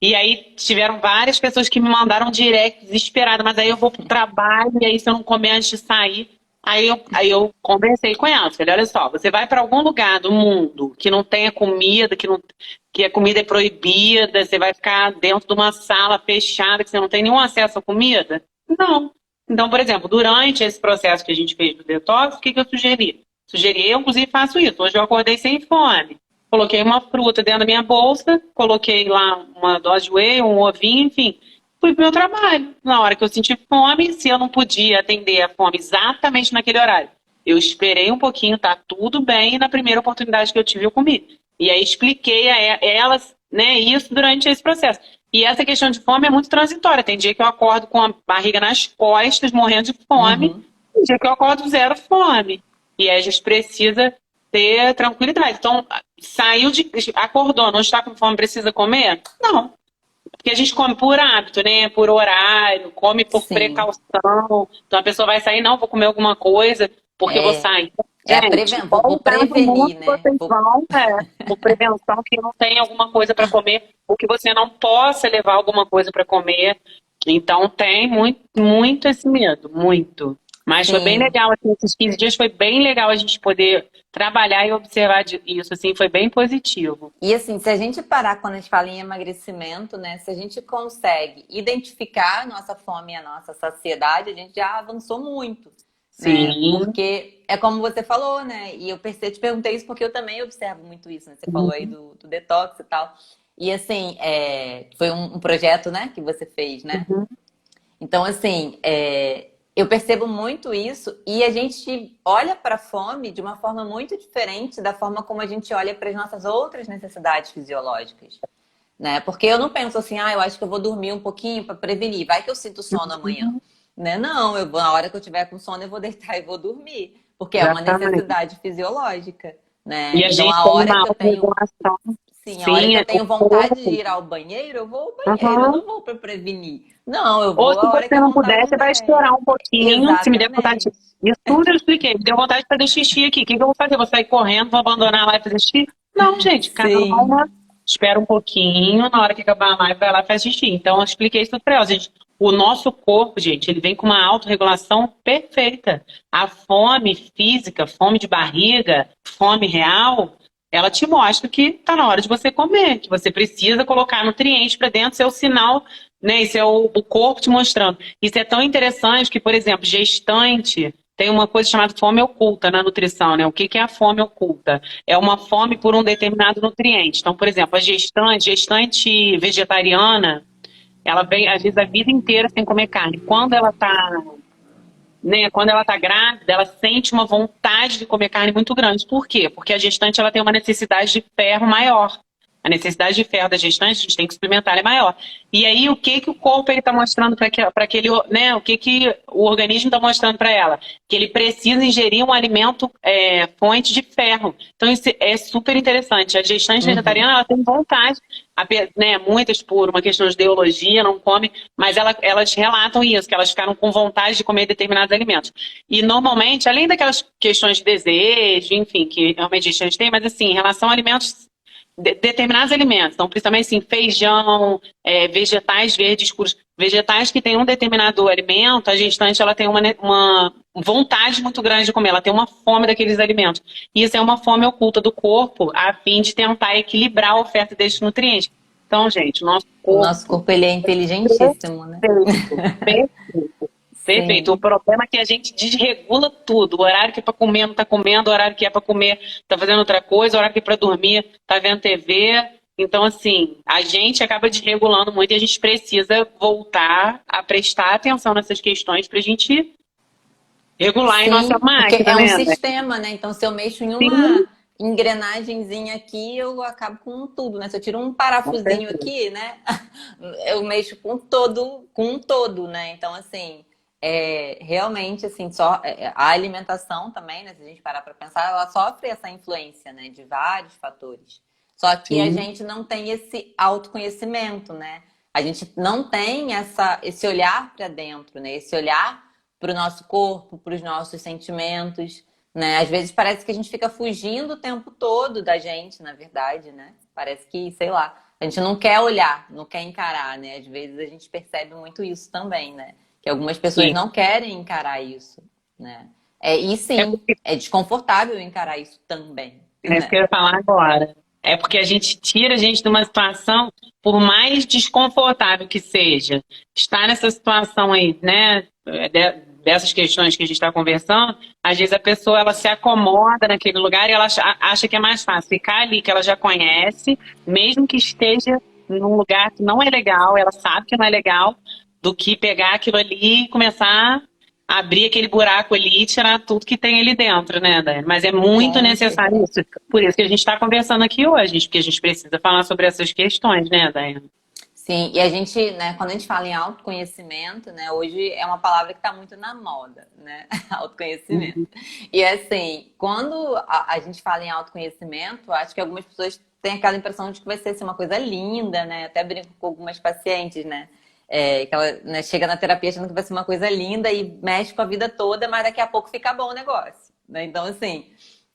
E aí tiveram várias pessoas que me mandaram direct desesperada, mas aí eu vou pro trabalho, e aí se eu não comer antes de sair. Aí eu conversei com ela, falei, olha só, você vai para algum lugar do mundo que não tenha comida, que a comida é proibida, você vai ficar dentro de uma sala fechada, que você não tem nenhum acesso à comida? Não. Então, por exemplo, durante esse processo que a gente fez do detox, o que que eu sugeri? Sugeri, eu inclusive faço isso, hoje eu acordei sem fome. Coloquei uma fruta dentro da minha bolsa, coloquei lá uma dose de whey, um ovinho, enfim. Fui pro meu trabalho. Na hora que eu senti fome, se eu não podia atender a fome exatamente naquele horário, eu esperei um pouquinho, tá tudo bem, e na primeira oportunidade que eu tive, eu comi. E aí expliquei a elas, né, isso durante esse processo. E essa questão de fome é muito transitória. Tem dia que eu acordo com a barriga nas costas, morrendo de fome, Uhum. tem dia que eu acordo zero fome. E aí a gente precisa ter tranquilidade. Então, acordou, não está com fome, precisa comer? Não. Porque a gente come por hábito, né? Por horário, come por Sim. precaução. Então a pessoa vai sair, não, vou comer alguma coisa, porque eu vou É, sair. preven... Gente, qual vou lugar do mundo prevenir, né? vocês vão, por prevenção, que não tem alguma coisa para comer, ou que você não possa levar alguma coisa para comer. Então tem muito, muito esse medo, muito. Mas foi bem Sim. legal, assim, esses 15 dias foi bem legal a gente poder trabalhar e observar isso, assim, foi bem positivo. E assim, se a gente parar quando a gente fala em emagrecimento, né? Se a gente consegue identificar a nossa fome e a nossa saciedade, a gente já avançou muito, né? Sim. Porque é como você falou, né? E eu te perguntei isso porque eu também observo muito isso, né? Você falou aí do detox e tal. E assim, foi um projeto, né, que você fez, né? Uhum. Então, assim, eu percebo muito isso e a gente olha para a fome de uma forma muito diferente da forma como a gente olha para as nossas outras necessidades fisiológicas, né? Porque eu não penso assim, eu acho que eu vou dormir um pouquinho para prevenir, vai que eu sinto sono amanhã, né? Não, na hora que eu tiver com sono eu vou deitar e vou dormir, porque é uma Exatamente. necessidade fisiológica, né? E a Então, gente a tem hora uma que eu tenho autorregulação. Sim, a hora que Sim, eu o tenho vontade de corpo. ir ao banheiro, eu vou ao banheiro, eu Uhum. não vou para prevenir. Não, eu Ou vou se a hora que você a não vontade puder, me você vai der. esperar um pouquinho. Se me der vontade de... Exatamente. Isso tudo eu expliquei. Me deu vontade de fazer xixi aqui. O que que eu vou fazer? Vou sair correndo, vou abandonar lá e fazer xixi? Não, gente, calma. Sim, Espera um pouquinho. Na hora que acabar a live, vai lá e faz xixi. Então, eu expliquei isso para ela. Gente, o nosso corpo, gente, ele vem com uma autorregulação perfeita. A fome física, fome de barriga, fome real, ela te mostra que está na hora de você comer, que você precisa colocar nutrientes para dentro, isso é o sinal, né? Isso é o corpo te mostrando. Isso é tão interessante que, por exemplo, gestante tem uma coisa chamada fome oculta na nutrição, né? O que que é a fome oculta? É uma fome por um determinado nutriente. Então, por exemplo, a gestante vegetariana, ela vem, às vezes, a vida inteira sem comer carne. Quando ela está, né, quando ela está grávida, ela sente uma vontade de comer carne muito grande. Por quê? Porque a gestante ela tem uma necessidade de ferro maior. A necessidade de ferro da gestante, a gente tem que suplementar, ela é maior. E aí, o que que o corpo está mostrando para aquele, né? O que que o organismo está mostrando para ela? Que ele precisa ingerir um alimento fonte de ferro. Então, isso é super interessante. A gestante uhum, vegetariana, ela tem vontade, né? Muitas por uma questão de ideologia, não come, mas elas relatam isso, que elas ficaram com vontade de comer determinados alimentos. E normalmente, além daquelas questões de desejo, enfim, que realmente a gente tem, mas assim, em relação a alimentos, determinados alimentos. Então, principalmente assim, feijão, vegetais verdes escuros, vegetais que têm um determinado alimento, a gestante ela tem uma vontade muito grande de comer, ela tem uma fome daqueles alimentos. E isso é uma fome oculta do corpo, a fim de tentar equilibrar a oferta desses nutrientes. Então, gente, O nosso corpo ele é inteligentíssimo, né? perfeito. Perfeito. O problema é que a gente desregula tudo. O horário que é para comer não está comendo, o horário que é para comer está fazendo outra coisa, o horário que é para dormir está vendo TV. Então, assim, a gente acaba desregulando muito e a gente precisa voltar a prestar atenção nessas questões para a gente regular em nossa máquina. Porque é um né? sistema, né? Então, se eu mexo em uma engrenagemzinha aqui, eu acabo com tudo, né? Se eu tiro um parafusinho aqui, né? Eu mexo com um todo, né? Então, assim, realmente, assim, a alimentação também, né? Se a gente parar para pensar, ela sofre essa influência, né? De vários fatores. Só que a gente não tem esse autoconhecimento, né? A gente não tem esse olhar para dentro, né? Esse olhar para o nosso corpo, para os nossos sentimentos, né? Às vezes parece que a gente fica fugindo o tempo todo da gente, na verdade, né? Parece que, sei lá, a gente não quer olhar, não quer encarar, né? Às vezes a gente percebe muito isso também, né? Que algumas pessoas não querem encarar isso, né? E sim, é desconfortável encarar isso também. É isso que eu ia falar agora. É porque a gente tira a gente de uma situação, por mais desconfortável que seja, estar nessa situação aí, né? Dessas questões que a gente está conversando, às vezes a pessoa ela se acomoda naquele lugar e ela acha que é mais fácil ficar ali, que ela já conhece, mesmo que esteja num lugar que não é legal, ela sabe que não é legal, do que pegar aquilo ali e começar a abrir aquele buraco ali e tirar tudo que tem ali dentro, né, Daiane? Mas é muito necessário isso. Por isso que a gente está conversando aqui hoje, porque a gente precisa falar sobre essas questões, né, Daiane? Sim, e a gente, né, quando a gente fala em autoconhecimento, né, hoje é uma palavra que está muito na moda, né, autoconhecimento. E assim, quando a gente fala em autoconhecimento, acho que algumas pessoas têm aquela impressão de que vai ser assim, uma coisa linda, né, até brinco com algumas pacientes, né, que ela, né, chega na terapia achando que vai ser uma coisa linda e mexe com a vida toda, mas daqui a pouco fica bom o negócio, né, então assim,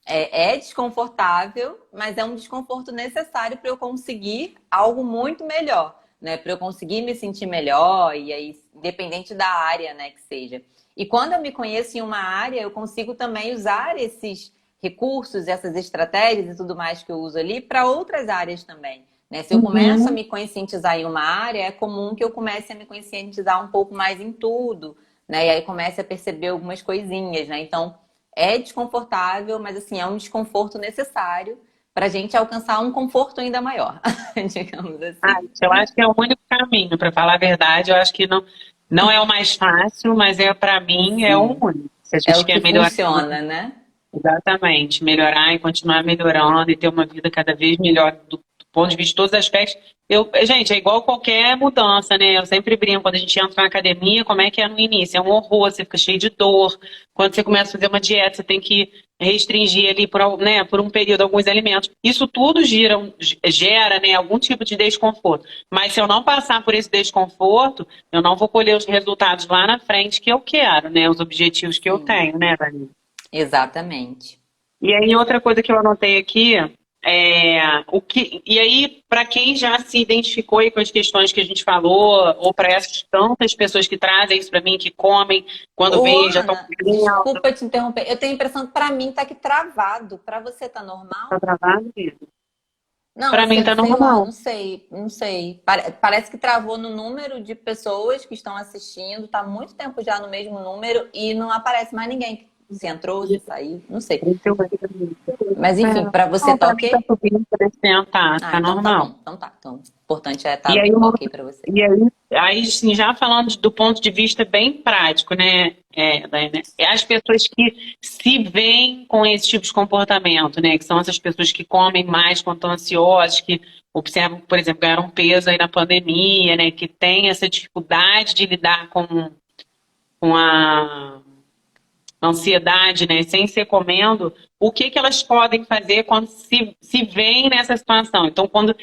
é desconfortável, mas é um desconforto necessário para eu conseguir algo muito melhor. Né, para eu conseguir me sentir melhor, e aí, independente da área, né, que seja. E quando eu me conheço em uma área, eu consigo também usar esses recursos, essas estratégias e tudo mais que eu uso ali para outras áreas também. Né? Se eu começo a me conscientizar em uma área, é comum que eu comece a me conscientizar um pouco mais em tudo, né? E aí comece a perceber algumas coisinhas, né? Então, é desconfortável, mas assim, é um desconforto necessário para a gente alcançar um conforto ainda maior, digamos assim. Eu acho que é o único caminho, para falar a verdade. Eu acho que não é o mais fácil, mas para mim é o único. Se a É gente o que quer melhorar, funciona, né? exatamente, melhorar e continuar melhorando e ter uma vida cada vez melhor do ponto de vista de todos os aspectos. Gente, é igual qualquer mudança, né? Eu sempre brinco, quando a gente entra na academia, como é que é no início? É um horror, você fica cheio de dor. Quando você começa a fazer uma dieta, você tem que restringir ali por um período alguns alimentos. Isso tudo gera, né, algum tipo de desconforto. Mas se eu não passar por esse desconforto, eu não vou colher os resultados lá na frente que eu quero, né? Os objetivos que eu tenho, né, Dani? Exatamente. E aí, outra coisa que eu anotei aqui e aí, para quem já se identificou aí com as questões que a gente falou, ou para essas tantas pessoas que trazem isso para mim, que comem, quando vêm, já estão... Desculpa te interromper. Eu tenho a impressão que para mim tá aqui travado. Para você tá normal? Tá travado mesmo? Não, para mim tá normal. Não sei. Parece que travou no número de pessoas que estão assistindo. Tá muito tempo já no mesmo número e não aparece mais ninguém. Se entrou, se saiu, não sei. Mas enfim, para você tá ok? Tá subindo, tá então normal. Então tá. Então, o importante é estar ok para você. E aí, sim, já falando do ponto de vista bem prático, né, Daiane? As pessoas que se veem com esse tipo de comportamento, né, que são essas pessoas que comem mais quando estão ansiosas, que observam, por exemplo, ganharam peso aí na pandemia, né, que tem essa dificuldade de lidar com a ansiedade, né, sem ser comendo, o que elas podem fazer quando se veem nessa situação? Então, quando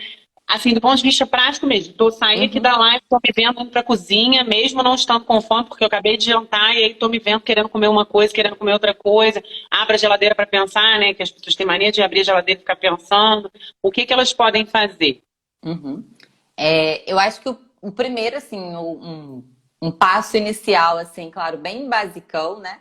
Assim, do ponto de vista prático mesmo, tô saindo aqui da live, tô me vendo indo pra cozinha, mesmo não estando com fome, porque eu acabei de jantar e aí tô me vendo querendo comer uma coisa, querendo comer outra coisa. Abra a geladeira para pensar, né? Que as pessoas têm mania de abrir a geladeira e ficar pensando. O que que elas podem fazer? Uhum. Eu acho que o primeiro, assim, um passo inicial, assim, claro, bem basicão, né?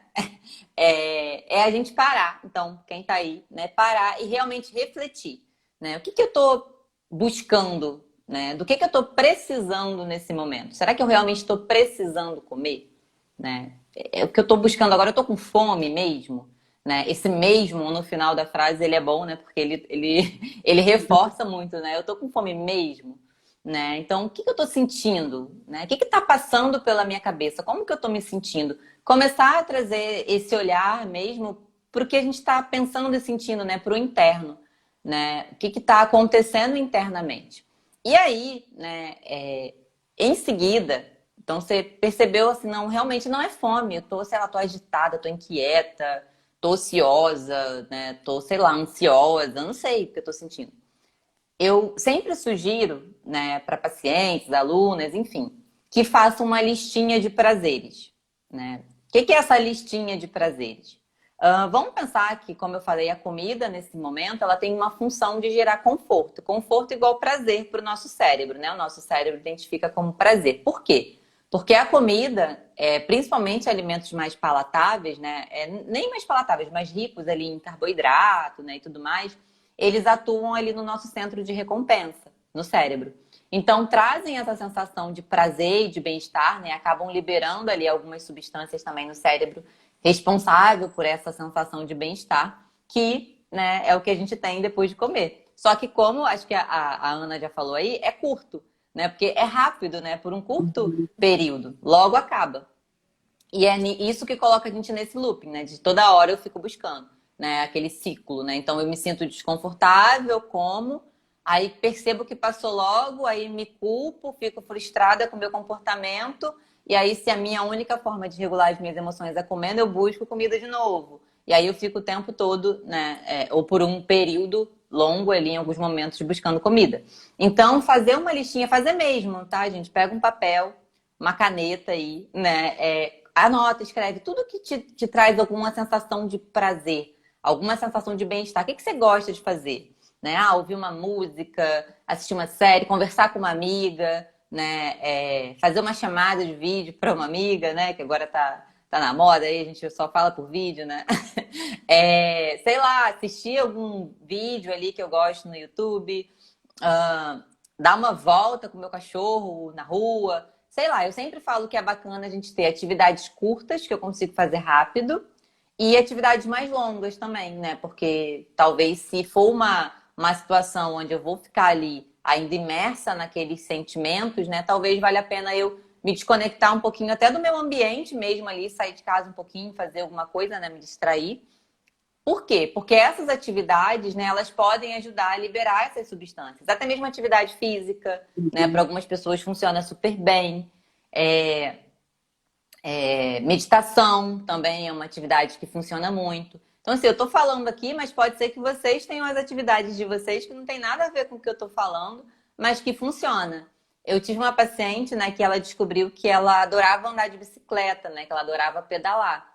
É a gente parar. Então, quem tá aí, né? Parar e realmente refletir, né? O que que eu tô buscando, né? Do que eu tô precisando nesse momento? Será que eu realmente estou precisando comer, né? É o que eu tô buscando agora, eu tô com fome mesmo, né? Esse mesmo no final da frase, ele é bom, né? Porque ele reforça muito, né? Eu tô com fome mesmo, né? Então, o que que eu tô sentindo, né? O que que tá passando pela minha cabeça? Como que eu tô me sentindo? Começar a trazer esse olhar mesmo pro que a gente está pensando e sentindo, né? Pro interno, né? O que que tá acontecendo internamente. E aí, né? Em seguida, então você percebeu assim, não, realmente não é fome. Eu tô, sei lá, tô agitada, tô inquieta, tô ociosa, né? Tô, sei lá, ansiosa, não sei o que eu tô sentindo. Eu sempre sugiro, né, para pacientes, alunas, enfim, que façam uma listinha de prazeres, né? O que que é essa listinha de prazeres? Vamos pensar que, como eu falei, a comida nesse momento ela tem uma função de gerar conforto. Conforto igual prazer para o nosso cérebro, né? O nosso cérebro identifica como prazer. Por quê? Porque a comida, principalmente alimentos mais palatáveis, né? Nem mais palatáveis, mais ricos ali em carboidrato, né? E tudo mais, eles atuam ali no nosso centro de recompensa, no cérebro. Então, trazem essa sensação de prazer e de bem-estar, né? Acabam liberando ali algumas substâncias também no cérebro responsável por essa sensação de bem-estar, que, né, é o que a gente tem depois de comer. Só que, como acho que a Ana já falou aí, é curto, né? Porque é rápido, né? Por um curto período. Logo acaba. E é isso que coloca a gente nesse looping, né? De toda hora eu fico buscando, né? Aquele ciclo, né? Então eu me sinto desconfortável, como, aí percebo que passou logo, aí me culpo, fico frustrada com o meu comportamento, e aí se a minha única forma de regular as minhas emoções é comendo, eu busco comida de novo. E aí eu fico o tempo todo, né? Ou por um período longo ali, em alguns momentos, buscando comida. Então, fazer uma listinha, fazer mesmo, tá, gente? Pega um papel, uma caneta aí, né? Anota, escreve tudo que te traz alguma sensação de prazer, alguma sensação de bem-estar. O que você gosta de fazer? Né? Ouvir uma música, assistir uma série, conversar com uma amiga, né? Fazer uma chamada de vídeo para uma amiga, né? Que agora tá na moda aí, a gente só fala por vídeo, né? Sei lá, assistir algum vídeo ali que eu gosto no YouTube, dar uma volta com o meu cachorro na rua. Sei lá, eu sempre falo que é bacana a gente ter atividades curtas, que eu consigo fazer rápido, e atividades mais longas também, né? Porque talvez se for uma situação onde eu vou ficar ali ainda imersa naqueles sentimentos, né? Talvez valha a pena eu me desconectar um pouquinho até do meu ambiente mesmo ali, sair de casa um pouquinho, fazer alguma coisa, né? Me distrair. Por quê? Porque essas atividades, né, elas podem ajudar a liberar essas substâncias. Até mesmo atividade física, né, para algumas pessoas funciona super bem. Meditação também é uma atividade que funciona muito. Então, assim, eu tô falando aqui, mas pode ser que vocês tenham as atividades de vocês que não tem nada a ver com o que eu tô falando, mas que funciona. Eu tive uma paciente, né, que ela descobriu que ela adorava andar de bicicleta, né, que ela adorava pedalar.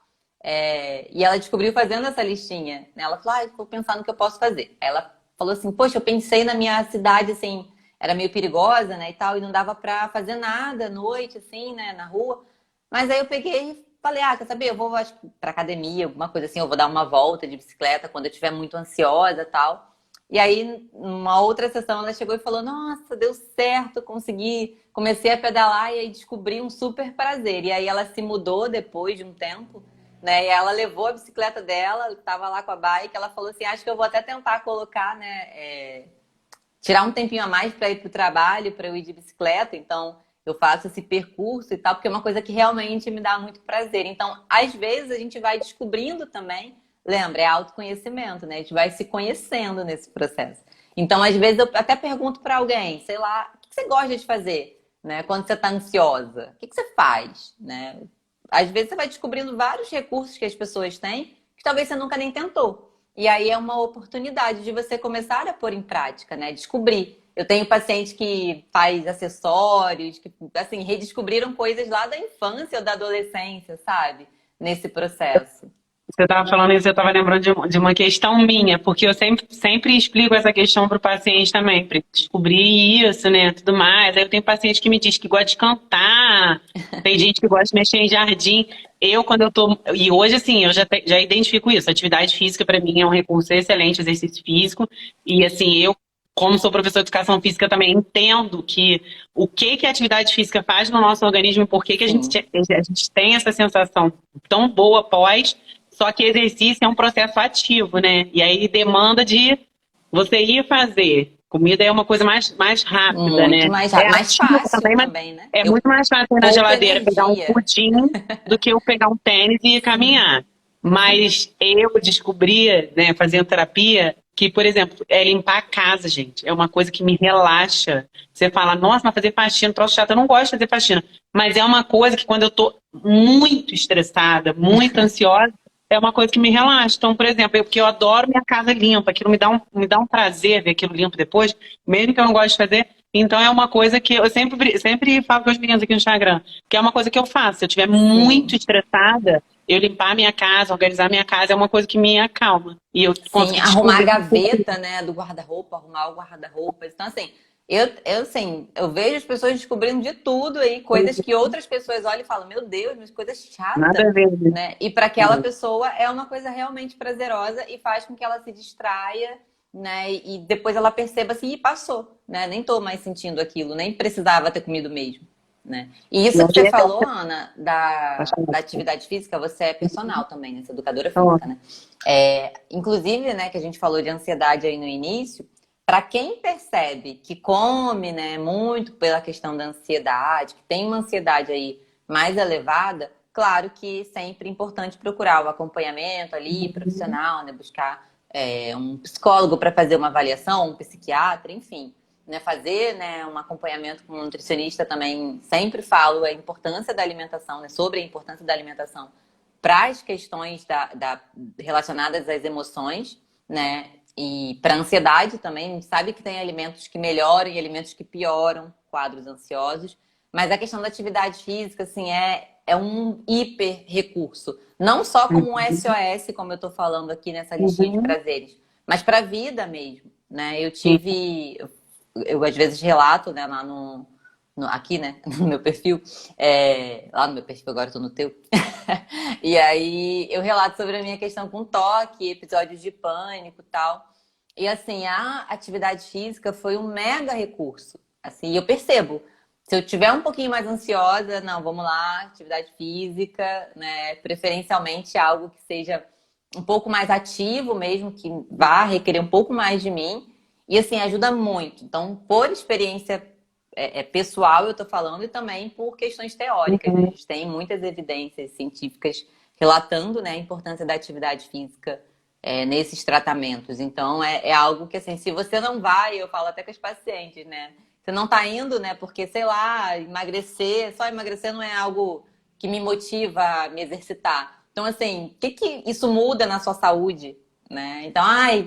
E ela descobriu fazendo essa listinha, né? Ela falou, vou pensar no que eu posso fazer. Aí ela falou assim, poxa, eu pensei na minha cidade, assim, era meio perigosa, né, e tal, e não dava pra fazer nada à noite, assim, né, na rua. Mas aí eu peguei e falei, quer saber? Eu vou, acho, pra academia, alguma coisa assim, eu vou dar uma volta de bicicleta quando eu estiver muito ansiosa e tal. E aí, numa outra sessão, ela chegou e falou, nossa, deu certo, consegui, comecei a pedalar e aí descobri um super prazer. E aí ela se mudou depois de um tempo, né? E ela levou a bicicleta dela, estava lá com a bike, ela falou assim, acho que eu vou até tentar colocar, né? Tirar um tempinho a mais para ir para o trabalho, para eu ir de bicicleta, então eu faço esse percurso e tal, porque é uma coisa que realmente me dá muito prazer. Então, às vezes, a gente vai descobrindo também, lembra, é autoconhecimento, né? A gente vai se conhecendo nesse processo. Então, às vezes, eu até pergunto para alguém, sei lá, o que você gosta de fazer, né? Quando você está ansiosa, o que você faz, né? Às vezes, você vai descobrindo vários recursos que as pessoas têm, que talvez você nunca nem tentou. E aí é uma oportunidade de você começar a pôr em prática, né? Descobrir. Eu tenho paciente que faz acessórios, que, assim, redescobriram coisas lá da infância ou da adolescência, sabe? Nesse processo. Você estava falando isso, eu estava lembrando de uma questão minha, porque eu sempre explico essa questão para o paciente também, para descobrir isso, né, tudo mais. Aí eu tenho paciente que me diz que gosta de cantar, tem gente que gosta de mexer em jardim. Quando eu tô. E hoje, assim, eu já identifico isso. Atividade física, para mim, é um recurso excelente, exercício físico. E, assim, como sou professor de educação física, também entendo que que a atividade física faz no nosso organismo e por que Sim. a gente tem essa sensação tão boa após. Só que exercício é um processo ativo, né? E aí demanda de você ir fazer. Comida é uma coisa mais rápida, Muito né? mais É rápido. Mais ativa fácil também, mas também, né? é Eu muito mais fácil ir na poupa geladeira pegar um energia. pudim do que eu pegar um tênis e ir caminhar. Mas eu descobri, né, fazendo terapia, que, por exemplo, é limpar a casa, gente. É uma coisa que me relaxa. Você fala, nossa, mas fazer faxina, troço chato, eu não gosto de fazer faxina. Mas é uma coisa que quando eu tô muito estressada, muito ansiosa, é uma coisa que me relaxa. Então, por exemplo, porque eu adoro minha casa limpa, aquilo me dá um prazer ver aquilo limpo depois, mesmo que eu não goste de fazer. Então, é uma coisa que eu sempre falo com as meninas aqui no Instagram, que é uma coisa que eu faço. Se eu estiver muito Sim. estressada, eu limpar minha casa, organizar minha casa, é uma coisa que me acalma. E eu Sim, consegui arrumar a descobrir. gaveta, né, do guarda-roupa, arrumar o guarda-roupa. Então, assim, assim, eu vejo as pessoas descobrindo de tudo aí, coisas que outras pessoas olham e falam, meu Deus, mas coisa chata, Nada a ver, né? né? E para aquela pessoa é uma coisa realmente prazerosa e faz com que ela se distraia, né? E depois ela perceba assim, e passou, né? Nem tô mais sentindo aquilo, nem precisava ter comido mesmo, né? E E isso que você aí, falou, Ana, da atividade física, você é personal também, né? Você é educadora então, física, né? Inclusive, né, que a gente falou de ansiedade aí no início, para quem percebe que come, né, muito pela questão da ansiedade, que tem uma ansiedade aí mais elevada, claro que sempre é importante procurar o acompanhamento ali, profissional, né, buscar um psicólogo para fazer uma avaliação, um psiquiatra, enfim, né, fazer, né, um acompanhamento com um nutricionista também. Sempre falo a importância da alimentação, né, sobre a importância da alimentação para as questões relacionadas às emoções, né? E para ansiedade também, a gente sabe que tem alimentos que melhoram e alimentos que pioram quadros ansiosos, mas a questão da atividade física, assim, é um hiper recurso. Não só como um SOS, como eu estou falando aqui nessa listinha de uhum, prazeres, mas para a vida mesmo, né? sim. Eu às vezes relato, né, lá aqui, né, no meu perfil, lá no meu perfil, agora eu tô no teu. E aí eu relato sobre a minha questão com toque, episódios de pânico e tal. E assim, a atividade física foi um mega recurso. Assim, eu percebo. Se eu tiver um pouquinho mais ansiosa, não, vamos lá, atividade física, né? Preferencialmente algo que seja um pouco mais ativo mesmo, que vá requerer um pouco mais de mim. E assim, ajuda muito. Então, por experiência pessoal, eu estou falando, e também por questões teóricas, né? A Uhum. gente tem muitas evidências científicas relatando, né, a importância da atividade física nesses tratamentos. Então, é algo que, assim, se você não vai, eu falo até com os pacientes, né? Você não está indo, né? Porque, sei lá, só emagrecer não é algo que me motiva a me exercitar. Então, assim, o que isso muda na sua saúde? Né? Então,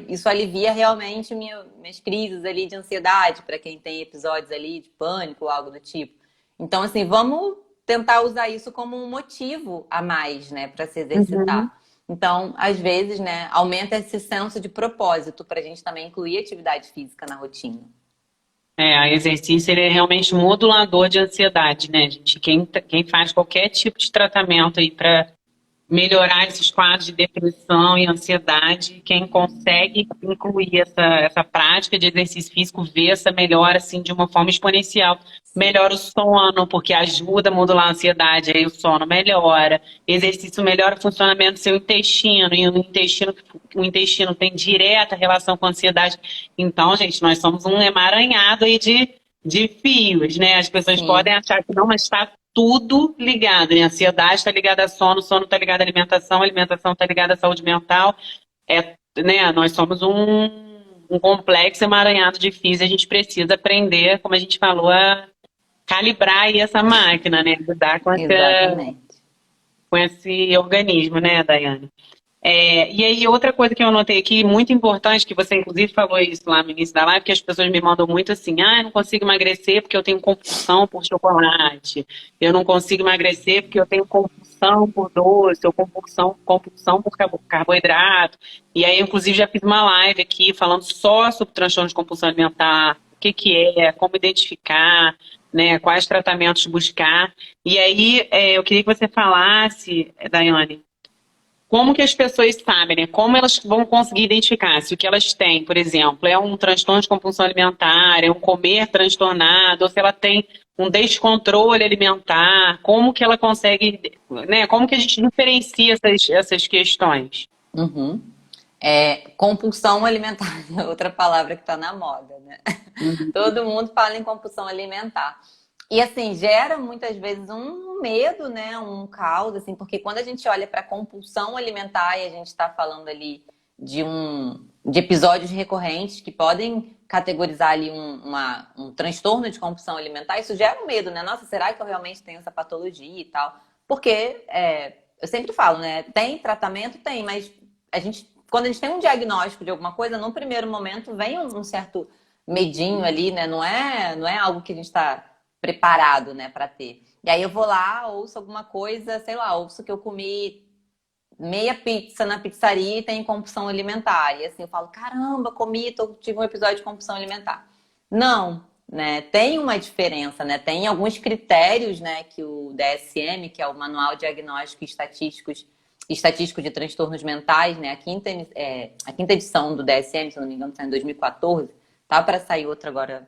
isso alivia realmente minhas crises ali de ansiedade, para quem tem episódios ali de pânico ou algo do tipo. Então, assim, vamos tentar usar isso como um motivo a mais, né, para se Uhum. exercitar. Então, às vezes, né, aumenta esse senso de propósito para a gente também incluir atividade física na rotina. O exercício ele é realmente modulador de ansiedade, né, gente? Quem faz qualquer tipo de tratamento aí para melhorar esses quadros de depressão e ansiedade, quem consegue incluir essa prática de exercício físico vê essa melhora assim de uma forma exponencial. Melhora o sono, porque ajuda a modular a ansiedade, aí o sono melhora. Exercício melhora o funcionamento do seu intestino, e o intestino tem direta relação com a ansiedade. Então, gente, nós somos um emaranhado aí de fios, né? As pessoas podem Sim, achar que não, mas está tudo ligado, né? A ansiedade está ligada a sono está ligado à alimentação, a alimentação está ligada à saúde mental. Né? Nós somos um complexo emaranhado de fios e a gente precisa aprender, como a gente falou, a calibrar aí essa máquina, né? Lidar com exatamente. esse organismo, né, Daiane? E aí, outra coisa que eu anotei aqui, muito importante, que você inclusive falou isso lá no início da live, que as pessoas me mandam muito assim, eu não consigo emagrecer porque eu tenho compulsão por chocolate, eu não consigo emagrecer porque eu tenho compulsão por doce, ou compulsão por carboidrato. E aí, inclusive, já fiz uma live aqui falando só sobre transtorno de compulsão alimentar, o que que é, como identificar, né, quais tratamentos buscar. E aí, eu queria que você falasse, Daiane, como que as pessoas sabem, né? Como elas vão conseguir identificar se o que elas têm, por exemplo, é um transtorno de compulsão alimentar, é um comer transtornado, ou se ela tem um descontrole alimentar, como que ela consegue, né? Como que a gente diferencia essas questões? Uhum. Compulsão alimentar é outra palavra que está na moda, né? Uhum. Todo mundo fala em compulsão alimentar. E assim, gera muitas vezes um medo, né? Um caos, assim, porque quando a gente olha para compulsão alimentar e a gente está falando ali de episódios recorrentes que podem categorizar ali um transtorno de compulsão alimentar, isso gera um medo, né? Nossa, será que eu realmente tenho essa patologia e tal? Porque eu sempre falo, né? Tem tratamento? Tem, mas quando a gente tem um diagnóstico de alguma coisa, no primeiro momento vem um certo medinho ali, né? Não é algo que a gente está preparado, né, para ter. E aí eu vou lá, ouço alguma coisa, sei lá, ouço que eu comi meia pizza na pizzaria e tem compulsão alimentar. E assim, eu falo, caramba, tive um episódio de compulsão alimentar. Não, né? Tem uma diferença, né? Tem alguns critérios, né, que o DSM, que é o Manual Diagnóstico Estatístico de Transtornos Mentais, né? A quinta edição do DSM, se não me engano, está em 2014. Tá para sair outra agora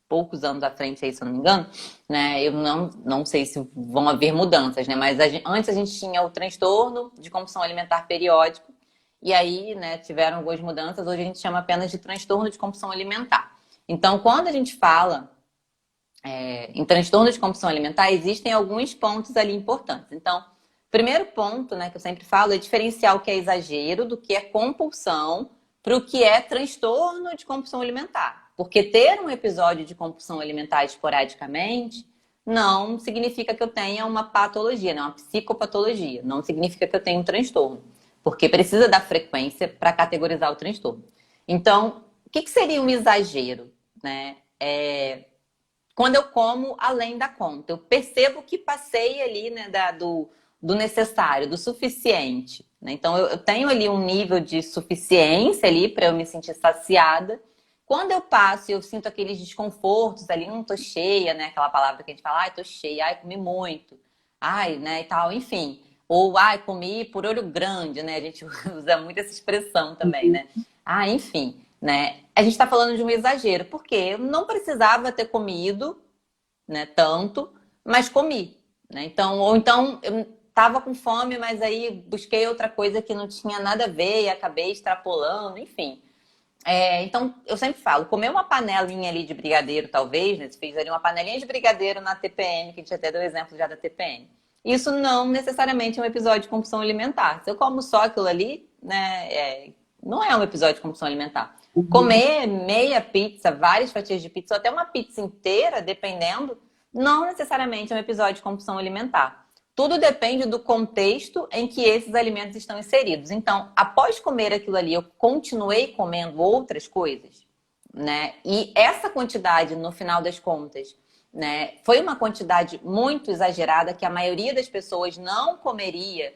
poucos anos à frente aí, se eu não me engano, né? Eu não sei se vão haver mudanças, né? Mas antes a gente tinha o transtorno de compulsão alimentar periódico, e aí, né, tiveram algumas mudanças, hoje a gente chama apenas de transtorno de compulsão alimentar. Então, quando a gente fala em transtorno de compulsão alimentar, existem alguns pontos ali importantes. Então, primeiro ponto, né, que eu sempre falo, é diferenciar o que é exagero do que é compulsão para o que é transtorno de compulsão alimentar. Porque ter um episódio de compulsão alimentar esporadicamente não significa que eu tenha uma patologia, né, uma psicopatologia. Não significa que eu tenha um transtorno. Porque precisa da frequência para categorizar o transtorno. Então, o que seria um exagero, né? Quando eu como além da conta. Eu percebo que passei ali, né, do necessário, do suficiente. Né? Então, eu tenho ali um nível de suficiência ali para eu me sentir saciada. Quando eu passo e eu sinto aqueles desconfortos ali, não tô cheia, né? Aquela palavra que a gente fala, ai, tô cheia, ai, comi muito, ai, né, e tal, enfim. Ou, ai, comi por olho grande, né? A gente usa muito essa expressão também, né? Ah, enfim, né? A gente está falando de um exagero, porque eu não precisava ter comido, né, tanto, mas comi, né? Então, ou então eu tava com fome, mas aí busquei outra coisa que não tinha nada a ver e acabei extrapolando, enfim. Então, eu sempre falo, comer uma panelinha ali de brigadeiro, talvez, né? Você fez ali uma panelinha de brigadeiro na TPM, que a gente até deu exemplo já da TPM. Isso não necessariamente é um episódio de compulsão alimentar. Se eu como só aquilo ali, né, não é um episódio de compulsão alimentar. Comer meia pizza, várias fatias de pizza, ou até uma pizza inteira, dependendo, não necessariamente é um episódio de compulsão alimentar. Tudo depende do contexto em que esses alimentos estão inseridos. Então, após comer aquilo ali, eu continuei comendo outras coisas, né? E essa quantidade, no final das contas, né, foi uma quantidade muito exagerada que a maioria das pessoas não comeria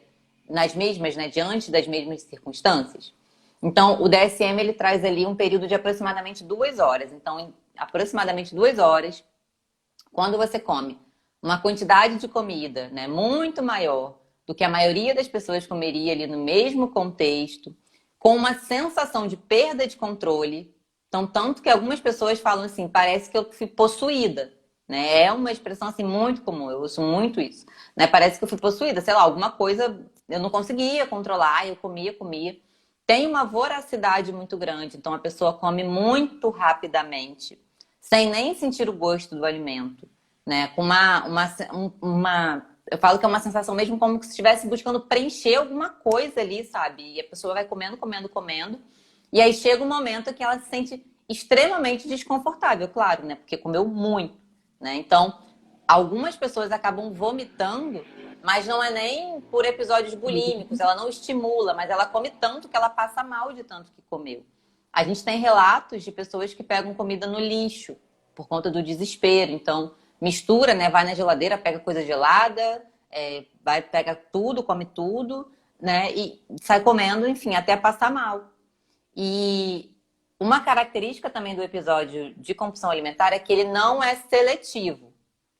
nas mesmas, né, diante das mesmas circunstâncias. Então, o DSM ele traz ali um período de aproximadamente 2 horas. Então, em aproximadamente 2 horas, quando você come uma quantidade de comida, né, muito maior do que a maioria das pessoas comeria ali no mesmo contexto, com uma sensação de perda de controle. Então, tanto que algumas pessoas falam assim, parece que eu fui possuída, né? É uma expressão assim muito comum, eu uso muito isso, né? Parece que eu fui possuída, sei lá, alguma coisa eu não conseguia controlar, eu comia. Tem uma voracidade muito grande, então a pessoa come muito rapidamente, sem nem sentir o gosto do alimento, né? Com eu falo que é uma sensação mesmo como se estivesse buscando preencher alguma coisa ali, sabe? E a pessoa vai comendo, e aí chega um momento que ela se sente extremamente desconfortável, claro, né? Porque comeu muito, né? Então, algumas pessoas acabam vomitando mas não é nem por episódios bulímicos, ela não estimula, mas ela come tanto que ela passa mal de tanto que comeu. A gente tem relatos de pessoas que pegam comida no lixo por conta do desespero. Então, mistura, né? Vai na geladeira, pega coisa gelada, pega tudo, come tudo, né? E sai comendo, enfim, até passar mal. E uma característica também do episódio de compulsão alimentar é que ele não é seletivo.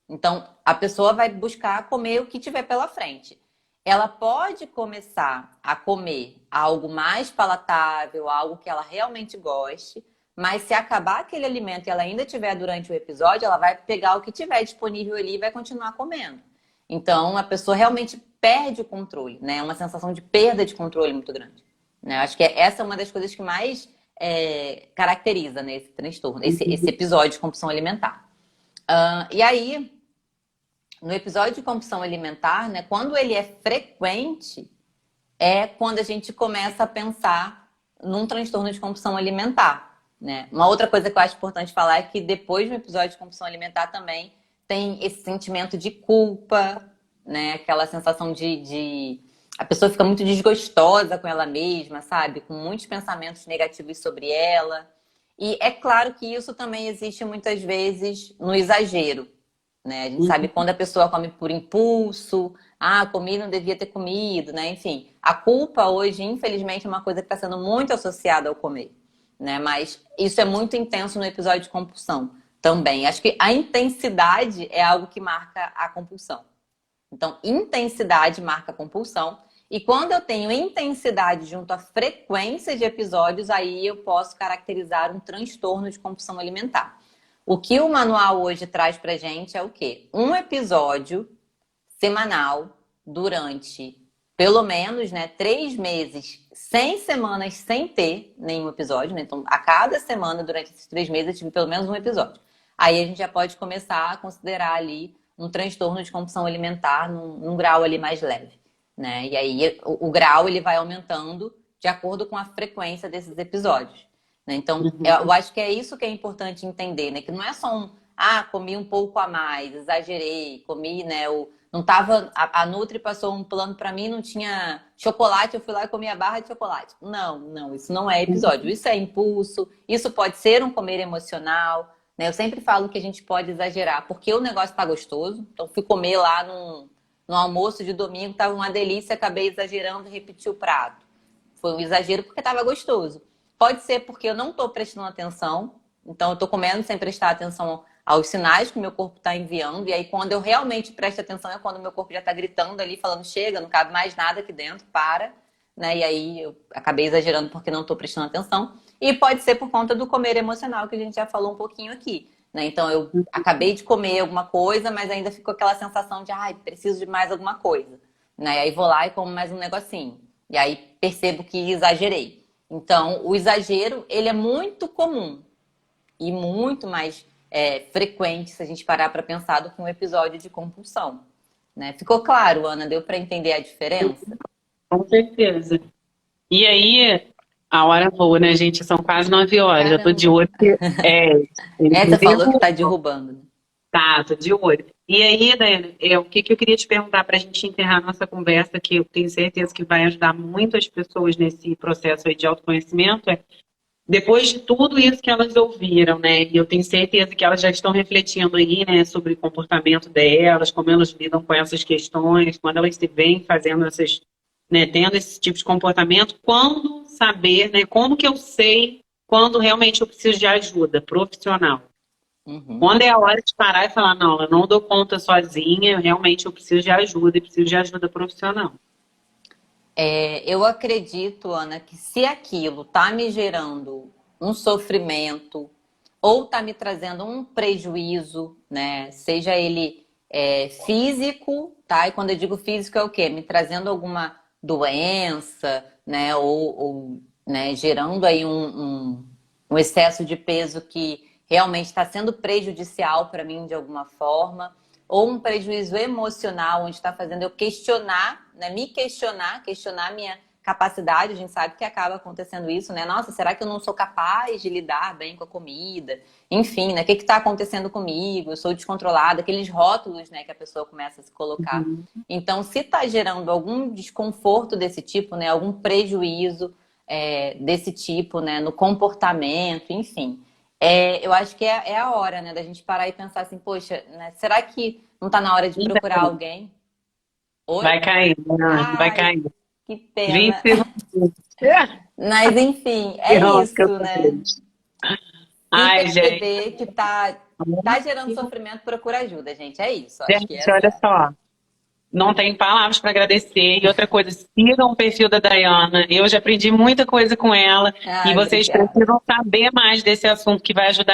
Então, a pessoa vai buscar comer o que tiver pela frente. Ela pode começar a comer algo mais palatável, algo que ela realmente goste, mas se acabar aquele alimento e ela ainda tiver durante o episódio, ela vai pegar o que tiver disponível ali e vai continuar comendo. Então, a pessoa realmente perde o controle, né? É uma sensação de perda de controle muito grande. Né? Acho que essa é uma das coisas que mais caracteriza, né, esse transtorno, esse episódio de compulsão alimentar. E aí, no episódio de compulsão alimentar, né, quando ele é frequente, é quando a gente começa a pensar num transtorno de compulsão alimentar. Né? Uma outra coisa que eu acho importante falar é que depois do episódio de compulsão alimentar também tem esse sentimento de culpa, né? Aquela sensação de... A pessoa fica muito desgostosa com ela mesma, sabe? Com muitos pensamentos negativos sobre ela. E é claro que isso também existe muitas vezes no exagero. Né? A gente sabe quando a pessoa come por impulso, comi, não devia ter comido, né? Enfim, a culpa hoje, infelizmente, é uma coisa que está sendo muito associada ao comer. Né? Mas isso é muito intenso no episódio de compulsão também. Acho que a intensidade é algo que marca a compulsão. Então, intensidade marca a compulsão. E quando eu tenho intensidade junto à frequência de episódios, aí eu posso caracterizar um transtorno de compulsão alimentar. O que o manual hoje traz pra gente é o quê? Um episódio semanal durante pelo menos, né, 3 meses, 100 semanas sem ter nenhum episódio, né? Então, a cada semana, durante esses 3 meses, eu tive pelo menos um episódio. Aí a gente já pode começar a considerar ali um transtorno de compulsão alimentar num grau ali mais leve, né? E aí o grau ele vai aumentando de acordo com a frequência desses episódios. Né? Então, eu acho que é isso que é importante entender, né? Que não é só comi um pouco a mais, exagerei, comi, né? Não tava, a Nutri passou um plano pra mim, não tinha chocolate, eu fui lá e comi a barra de chocolate. Não, isso não é episódio, isso é impulso, isso pode ser um comer emocional, né? Eu sempre falo que a gente pode exagerar, porque o negócio tá gostoso, então fui comer lá no almoço de domingo, tava uma delícia, acabei exagerando e repeti o prato. Foi um exagero porque tava gostoso. Pode ser porque eu não estou prestando atenção, então eu estou comendo sem prestar atenção aos sinais que o meu corpo está enviando, e aí quando eu realmente presto atenção é quando o meu corpo já está gritando ali, falando, chega, não cabe mais nada aqui dentro, para, né? E aí eu acabei exagerando porque não estou prestando atenção. E pode ser por conta do comer emocional, que a gente já falou um pouquinho aqui, né? Então eu acabei de comer alguma coisa, mas ainda ficou aquela sensação de, preciso de mais alguma coisa, né? E aí vou lá e como mais um negocinho. E aí percebo que exagerei. Então, o exagero, ele é muito comum e muito mais frequente se a gente parar para pensar do que um episódio de compulsão. Né? Ficou claro, Ana? Deu para entender a diferença? Com certeza. E aí, a hora voa, né, gente? São quase 9 horas. Caramba. Eu tô de olho. Você falou que tá derrubando. Tá, tô de olho. E aí, Daiane, o que eu queria te perguntar para a gente encerrar a nossa conversa, que eu tenho certeza que vai ajudar muito as pessoas nesse processo aí de autoconhecimento, depois de tudo isso que elas ouviram, né, e eu tenho certeza que elas já estão refletindo aí, né, sobre o comportamento delas, como elas lidam com essas questões, quando elas se veem fazendo essas, né, tendo esse tipo de comportamento, quando saber, né, como que eu sei quando realmente eu preciso de ajuda profissional? Quando é a hora de parar e falar, não, eu não dou conta sozinha, realmente eu preciso de ajuda e preciso de ajuda profissional. Eu acredito, Ana, que se aquilo está me gerando um sofrimento ou está me trazendo um prejuízo, né? Seja ele físico, tá? E quando eu digo físico é o quê? Me trazendo alguma doença, né? Ou né? Gerando aí um excesso de peso que realmente está sendo prejudicial para mim de alguma forma, ou um prejuízo emocional, onde está fazendo eu questionar, né, me questionar capacidade, a gente sabe que acaba acontecendo isso, né? Nossa, será que eu não sou capaz de lidar bem com a comida? Enfim, né? O que está acontecendo comigo? Eu sou descontrolada, aqueles rótulos, né, que a pessoa começa a se colocar. Então, se está gerando algum desconforto desse tipo, né, algum prejuízo desse tipo, né, no comportamento, enfim, eu acho que é a hora, né, da gente parar e pensar assim, poxa, né, será que não está na hora de procurar alguém? Oi? Vai cair, Daiane, vai Ai, cair. que 20 pena. segundos. Mas enfim, é Nossa, que eu isso, tô né? triste. Se Ai, gente. perceber que tá gerando sofrimento, procura ajuda, gente. É isso. Acho que Gente, essa olha é. só. Não tem palavras para agradecer. E outra coisa, sigam o perfil da Daiana. Eu já aprendi muita coisa com ela. E Ai, vocês obrigada. precisam saber mais desse assunto que vai ajudar